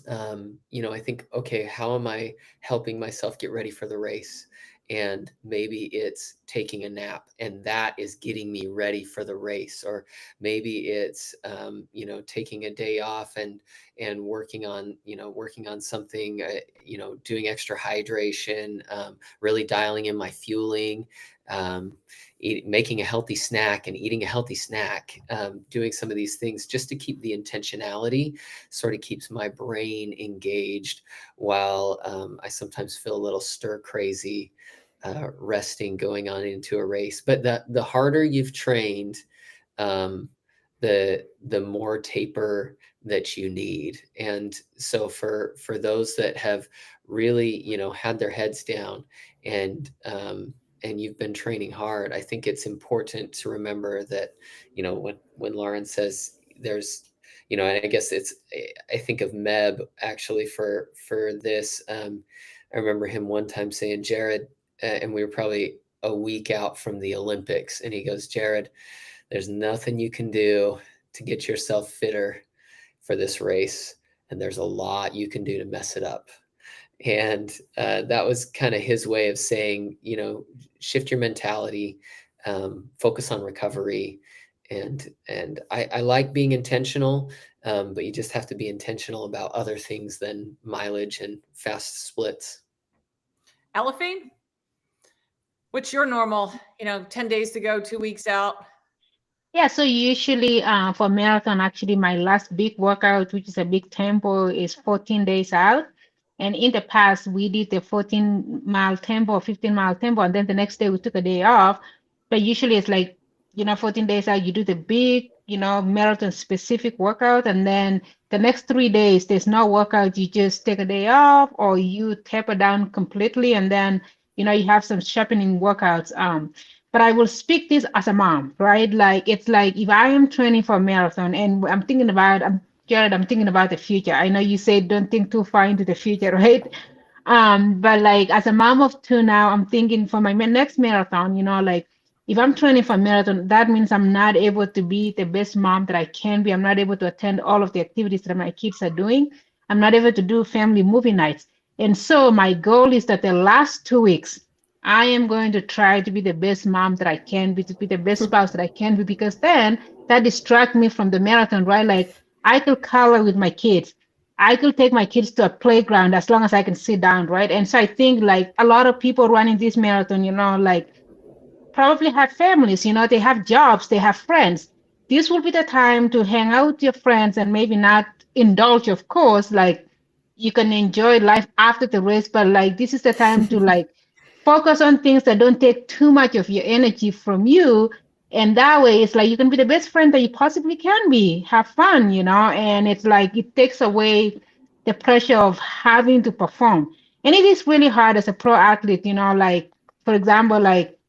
I think, okay, how am I helping myself get ready for the race? and maybe it's taking a nap, and that is getting me ready for the race. Or maybe it's taking a day off and working on something, doing extra hydration, really dialing in my fueling, making a healthy snack and eating a healthy snack, doing some of these things just to keep the intentionality, sort of keeps my brain engaged while I sometimes feel a little stir crazy resting going on into a race. But the harder you've trained, the more taper that you need. And so for those that have really had their heads down and you've been training hard, I think it's important to remember that when Lauren says there's and I guess I think of Meb actually for this. I remember him one time saying, Jared, and we were probably a week out from the Olympics, and he goes, Jared, there's nothing you can do to get yourself fitter for this race, and there's a lot you can do to mess it up. And that was kind of his way of saying, shift your mentality, focus on recovery. And I like being intentional, but you just have to be intentional about other things than mileage and fast splits. Aliphine, what's your normal, 10 days to go, 2 weeks out? Yeah, so usually for marathon, actually my last big workout, which is a big tempo, is 14 days out. And in the past, we did the 14-mile tempo, 15-mile tempo, and then the next day we took a day off. But usually it's like, 14 days out, you do the big, marathon specific workout. And then the next 3 days, there's no workout. You just take a day off or you taper down completely. And then, you have some sharpening workouts. But I will speak this as a mom, right? Like, it's like if I am training for a marathon and I'm thinking about, Jared, I'm thinking about the future. I know you said don't think too far into the future, right? But like as a mom of two now, I'm thinking for my next marathon, like if I'm training for a marathon, that means I'm not able to be the best mom that I can be. I'm not able to attend all of the activities that my kids are doing. I'm not able to do family movie nights. And so my goal is that the last 2 weeks, I am going to try to be the best mom that I can be, to be the best spouse that I can be, because then that distracts me from the marathon, right? Like I could color with my kids. I could take my kids to a playground as long as I can sit down, right? And so I think like a lot of people running this marathon, like probably have families, they have jobs, they have friends. This will be the time to hang out with your friends and maybe not indulge, of course, like you can enjoy life after the race, but like this is the time to like focus on things that don't take too much of your energy from you. And that way it's like you can be the best friend that you possibly can be, have fun, and it's like it takes away the pressure of having to perform. And it is really hard as a pro athlete, like for example, like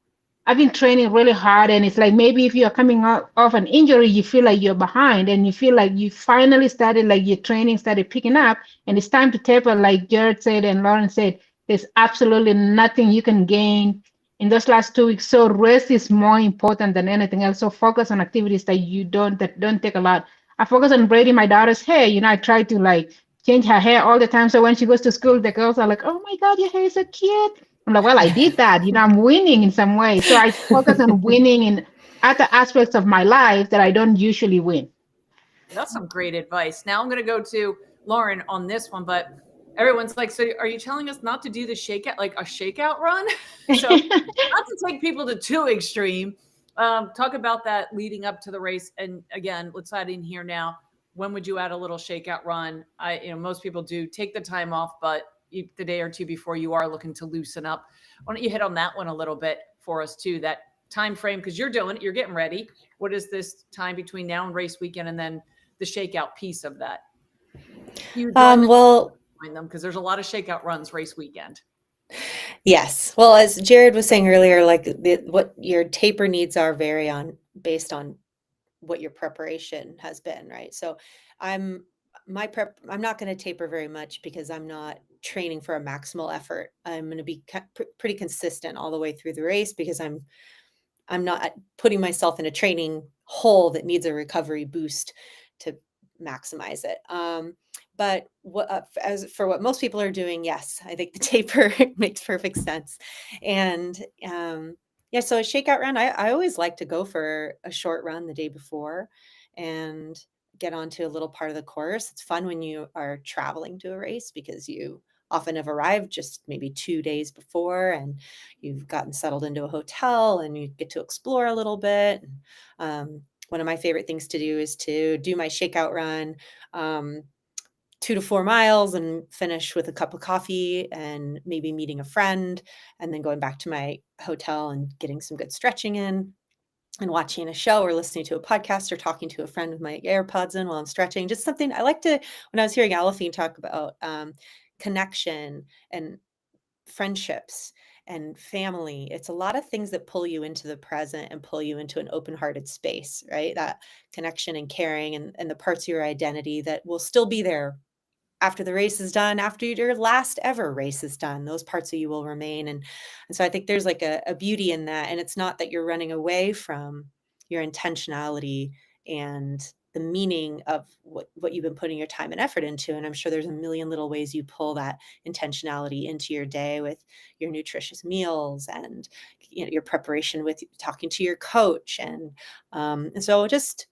I've been training really hard, and it's like maybe if you're coming off an injury, you feel like you're behind, and you feel like you finally started, like your training started picking up, and it's time to taper, like Jared said and Lauren said. There's absolutely nothing you can gain in those last 2 weeks. So rest is more important than anything else. So focus on activities that don't take a lot. I focus on braiding my daughter's hair. I try to like change her hair all the time. So when she goes to school, the girls are like, "Oh my God, your hair is so cute." I'm like, well, I did that. I'm winning in some way. So I focus on winning in other aspects of my life that I don't usually win. That's some great advice. Now I'm going to go to Lauren on this one, but everyone's like, so are you telling us not to do the shakeout, like a shakeout run? So not to take people to too extreme. Talk about that leading up to the race. And again, let's add in here now. When would you add a little shakeout run? Most people do take the time off, but the day or two before you are looking to loosen up. Why don't you hit on that one a little bit for us too, that time frame, because you're doing it, you're getting ready. What is this time between now and race weekend, and then the shakeout piece of that? Well, them because there's a lot of shakeout runs race weekend. Yes. Well, as Jared was saying earlier, like what your taper needs are vary based on what your preparation has been, right? So I'm not going to taper very much because I'm not training for a maximal effort. I'm going to be pretty consistent all the way through the race because I'm not putting myself in a training hole that needs a recovery boost to maximize it. But as for what most people are doing, yes, I think the taper makes perfect sense. And yeah, so a shakeout run, I always like to go for a short run the day before and get onto a little part of the course. It's fun when you are traveling to a race because you often have arrived just maybe 2 days before and you've gotten settled into a hotel and you get to explore a little bit. One of my favorite things to do is to do my shakeout run. 2 to 4 miles and finish with a cup of coffee and maybe meeting a friend and then going back to my hotel and getting some good stretching in and watching a show or listening to a podcast or talking to a friend with my AirPods in while I'm stretching. Just something I like to, when I was hearing Alafine talk about connection and friendships and family, it's a lot of things that pull you into the present and pull you into an open-hearted space, right? That connection and caring and the parts of your identity that will still be there after the race is done, after your last ever race is done, those parts of you will remain. And so I think there's like a beauty in that. And it's not that you're running away from your intentionality and the meaning of what you've been putting your time and effort into. And I'm sure there's a million little ways you pull that intentionality into your day with your nutritious meals and your preparation with talking to your coach. And so just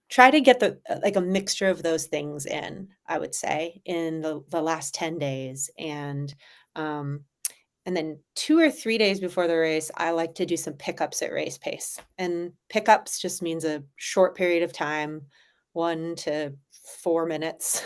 try to get like a mixture of those things in, I would say, in the last 10 days. And then 2 or 3 days before the race, I like to do some pickups at race pace. And pickups just means a short period of time, 1 to 4 minutes.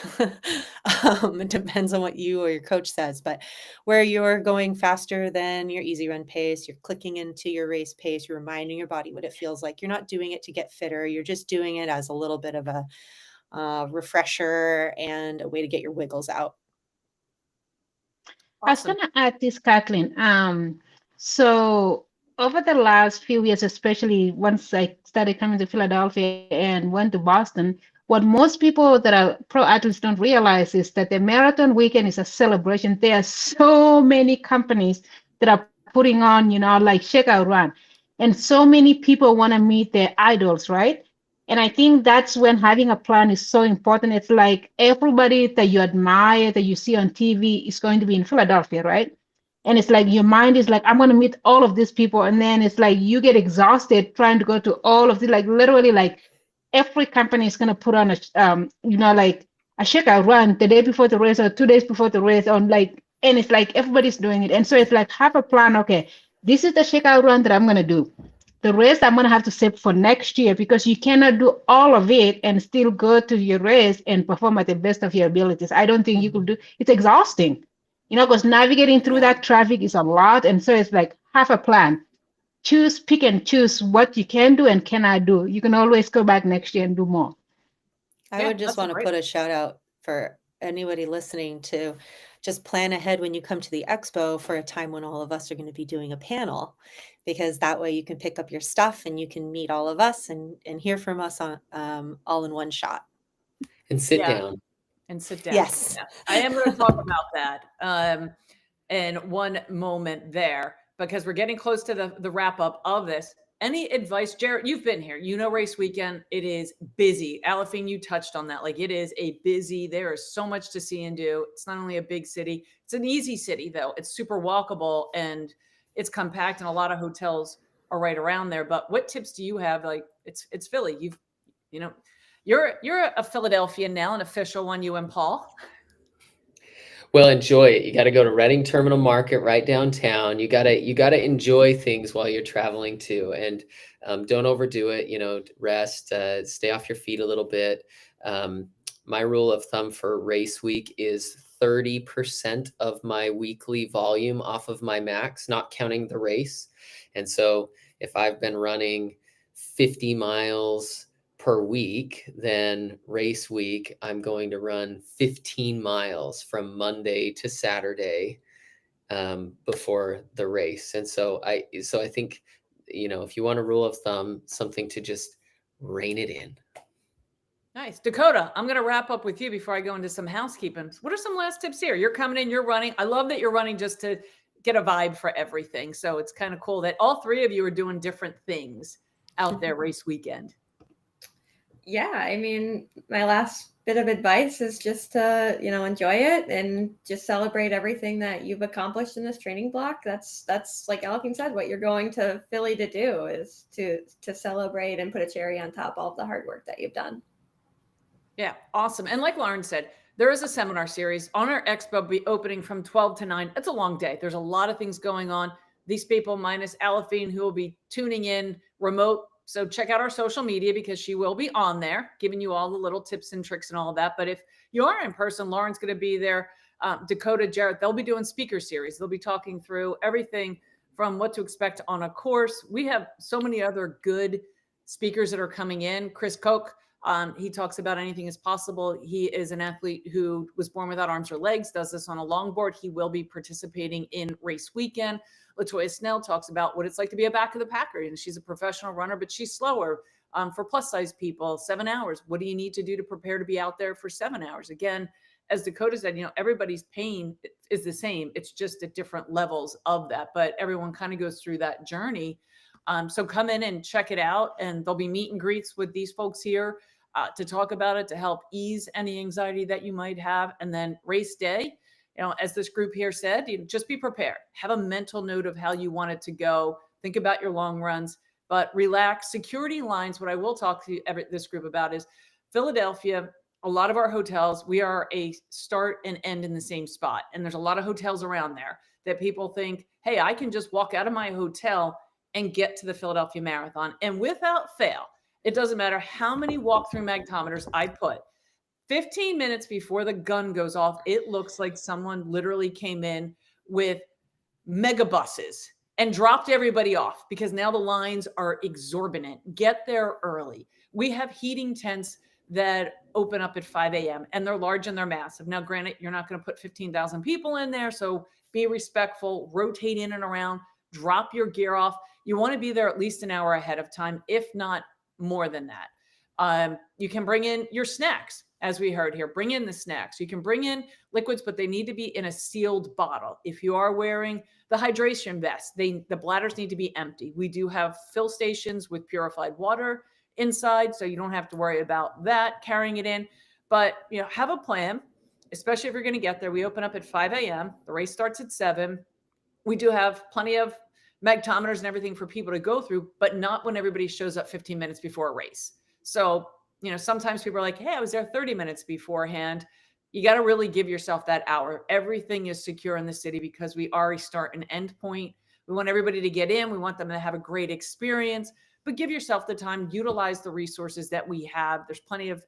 It depends on what you or your coach says, but where you're going faster than your easy run pace, you're clicking into your race pace, you're reminding your body what it feels like. You're not doing it to get fitter. You're just doing it as a little bit of a refresher and a way to get your wiggles out. I was Awesome. gonna add this, Kathleen. So over the last few years, especially once I started coming to Philadelphia and went to Boston, what most people that are pro athletes don't realize is that the marathon weekend is a celebration. There are so many companies that are putting on, like Shakeout Run, and so many people want to meet their idols, right? And I think that's when having a plan is so important. It's like everybody that you admire, that you see on TV, is going to be in Philadelphia, right? And it's like your mind is like, I'm going to meet all of these people. And then it's like you get exhausted trying to go to all of the, like literally, like every company is going to put on like a shakeout run the day before the race or 2 days before the race on like, and it's like everybody's doing it. And so it's like, have a plan. Okay, this is the shakeout run that I'm going to do. The rest I'm going to have to save for next year, because you cannot do all of it and still go to your race and perform at the best of your abilities. I don't think you could do. It's exhausting, because navigating through that traffic is a lot. And so it's like, have a plan. Pick and choose what you can do and cannot do. You can always go back next year and do more. I Yeah, would just that's want to great. put a shout out for anybody listening to just plan ahead when you come to the expo for a time when all of us are going to be doing a panel, because that way you can pick up your stuff and you can meet all of us and hear from us on all in one shot. And sit Yeah. down. And sit down. Yes. Yeah. I am going to talk about that in one moment there, because we're getting close to the wrap up of this. Any advice, Jared? You've been here. Race weekend. It is busy. Alafine, you touched on that. Like, it is a busy. There is so much to see and do. It's not only a big city. It's an easy city, though. It's super walkable and it's compact, and a lot of hotels are right around there. But what tips do you have? Like, it's Philly. You're a Philadelphian now, an official one. You and Paul. Well, enjoy it. You got to go to Reading Terminal Market right downtown. You gotta enjoy things while you're traveling too, and don't overdo it. Rest, stay off your feet a little bit. My rule of thumb for race week is 30% of my weekly volume off of my max, not counting the race. And so if I've been running 50 miles per week, then race week, I'm going to run 15 miles from Monday to Saturday before the race. And so I think, if you want a rule of thumb, something to just rein it in. Nice. Dakota, I'm going to wrap up with you before I go into some housekeeping. What are some last tips here? You're coming in, you're running. I love that you're running just to get a vibe for everything. So it's kind of cool that all three of you are doing different things out there race weekend. Yeah, I mean, my last bit of advice is just to, enjoy it and just celebrate everything that you've accomplished in this training block. That's like Alpine said, what you're going to Philly to do is to celebrate and put a cherry on top of all the hard work that you've done. Yeah, awesome. And like Lauren said, there is a seminar series on our expo be opening from 12 to 9. It's a long day. There's a lot of things going on. These people minus Alafine, who will be tuning in remote. So check out our social media because she will be on there giving you all the little tips and tricks and all of that. But if you are in person, Lauren's going to be there. Dakota, Jarrett, they'll be doing speaker series. They'll be talking through everything from what to expect on a course. We have so many other good speakers that are coming in. Chris Koch, he talks about anything is possible. He is an athlete who was born without arms or legs, does this on a longboard. He will be participating in race weekend. Latoya Snell talks about what it's like to be a back of the packer. And she's a professional runner, but she's slower. For plus size people, 7 hours. What do you need to do to prepare to be out there for 7 hours? Again, as Dakota said, everybody's pain is the same. It's just at different levels of that, but everyone kind of goes through that journey. So come in and check it out. And there'll be meet and greets with these folks here to talk about it, to help ease any anxiety that you might have. And then race day, as this group here said, just be prepared. Have a mental note of how you want it to go. Think about your long runs, but relax. Security lines, what I will talk to this group about is Philadelphia. A lot of our hotels, we are a start and end in the same spot. And there's a lot of hotels around there that people think, hey, I can just walk out of my hotel and get to the Philadelphia Marathon. And without fail, it doesn't matter how many walkthrough magtometers I put, 15 minutes before the gun goes off, it looks like someone literally came in with mega buses and dropped everybody off because now the lines are exorbitant. Get there early. We have heating tents that open up at 5 a.m. and they're large and they're massive. Now, granted, you're not going to put 15,000 people in there, so be respectful, rotate in and around, drop your gear off. You want to be there at least an hour ahead of time, if not more than that. You can bring in your snacks, as we heard here. Bring in the snacks. You can bring in liquids, but they need to be in a sealed bottle. If you are wearing the hydration vest, the bladders need to be empty. We do have fill stations with purified water inside, so you don't have to worry about that, carrying it in. But have a plan, especially if you're going to get there. We open up at 5 a.m. The race starts at 7. We do have plenty of magtometers and everything for people to go through, but not when everybody shows up 15 minutes before a race. So, sometimes people are like, hey, I was there 30 minutes beforehand. You got to really give yourself that hour. Everything is secure in the city because we are a start and end point. We want everybody to get in. We want them to have a great experience, but give yourself the time, utilize the resources that we have. There's plenty of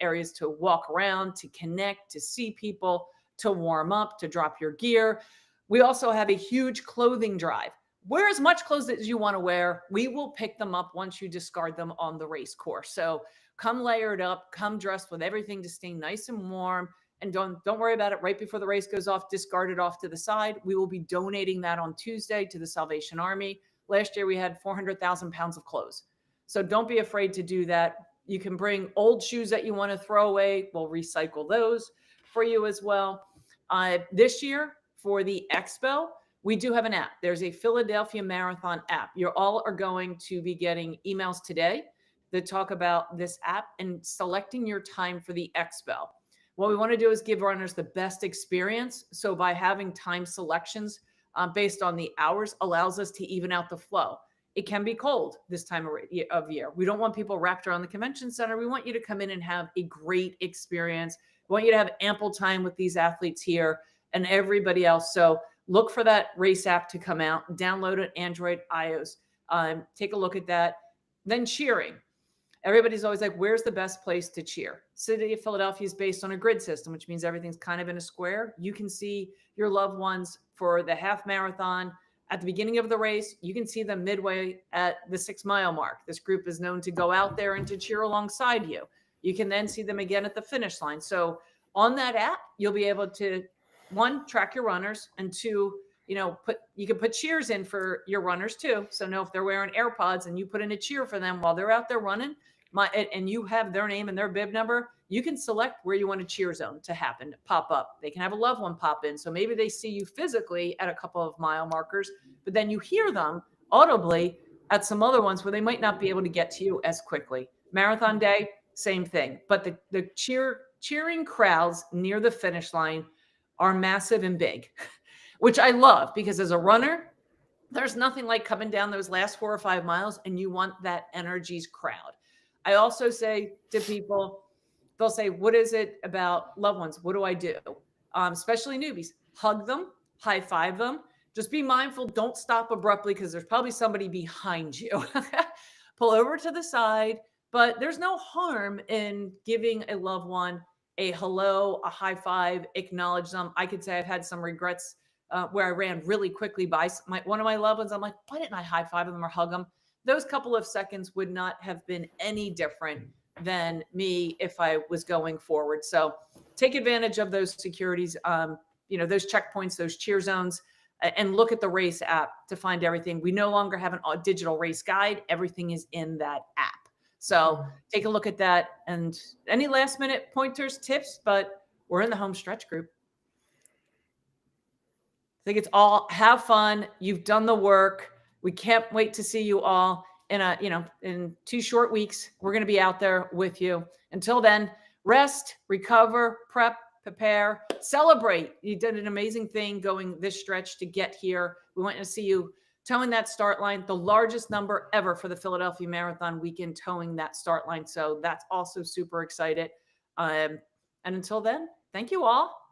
areas to walk around, to connect, to see people, to warm up, to drop your gear. We also have a huge clothing drive. Wear as much clothes as you want to wear. We will pick them up once you discard them on the race course. So come layered up, come dressed with everything to stay nice and warm, and don't worry about it right before the race goes off. Discard it off to the side. We will be donating that on Tuesday to the Salvation Army. Last year, we had 400,000 pounds of clothes. So don't be afraid to do that. You can bring old shoes that you want to throw away. We'll recycle those for you as well. This year, for the Expo, we do have an app. There's a Philadelphia Marathon app. You all are going to be getting emails today that talk about this app and selecting your time for the Expo. What we want to do is give runners the best experience. So by having time selections based on the hours allows us to even out the flow. It can be cold this time of year. We don't want people wrapped around the convention center. We want you to come in and have a great experience. We want you to have ample time with these athletes here and everybody else. So look for that race app to come out, download it, Android, iOS, take a look at that. Then cheering. Everybody's always like, where's the best place to cheer? City of Philadelphia is based on a grid system, which means everything's kind of in a square. You can see your loved ones for the half marathon at the beginning of the race. You can see them midway at the 6 mile mark. This group is known to go out there and to cheer alongside you. You can then see them again at the finish line. So on that app, you'll be able to, 1, track your runners, and 2, you can put cheers in for your runners too. So know if they're wearing AirPods and you put in a cheer for them while they're out there running, and you have their name and their bib number, you can select where you want a cheer zone to happen, pop up. They can have a loved one pop in. So maybe they see you physically at a couple of mile markers, but then you hear them audibly at some other ones where they might not be able to get to you as quickly. Marathon day, same thing. But the cheer cheering crowds near the finish line are massive and big, which I love because as a runner, there's nothing like coming down those last 4 or 5 miles and you want that energy's crowd. I also say to people, they'll say, what is it about loved ones? What do I do? Especially newbies, hug them, high five them. Just be mindful. Don't stop abruptly because there's probably somebody behind you. Pull over to the side, but there's no harm in giving a loved one a hello, a high five, acknowledge them. I could say I've had some regrets where I ran really quickly by one of my loved ones. I'm like, why didn't I high five them or hug them? Those couple of seconds would not have been any different than me if I was going forward. So take advantage of those securities, those checkpoints, those cheer zones, and look at the race app to find everything. We no longer have a digital race guide. Everything is in that app. So take a look at that and any last minute pointers, tips, but we're in the home stretch group. I think it's all have fun. You've done the work. We can't wait to see you all in 2 short weeks. We're going to be out there with you. Until then, rest, recover, prepare, celebrate. You did an amazing thing going this stretch to get here. We want to see you towing that start line, the largest number ever for the Philadelphia Marathon weekend, towing that start line. So that's also super excited. And until then, thank you all.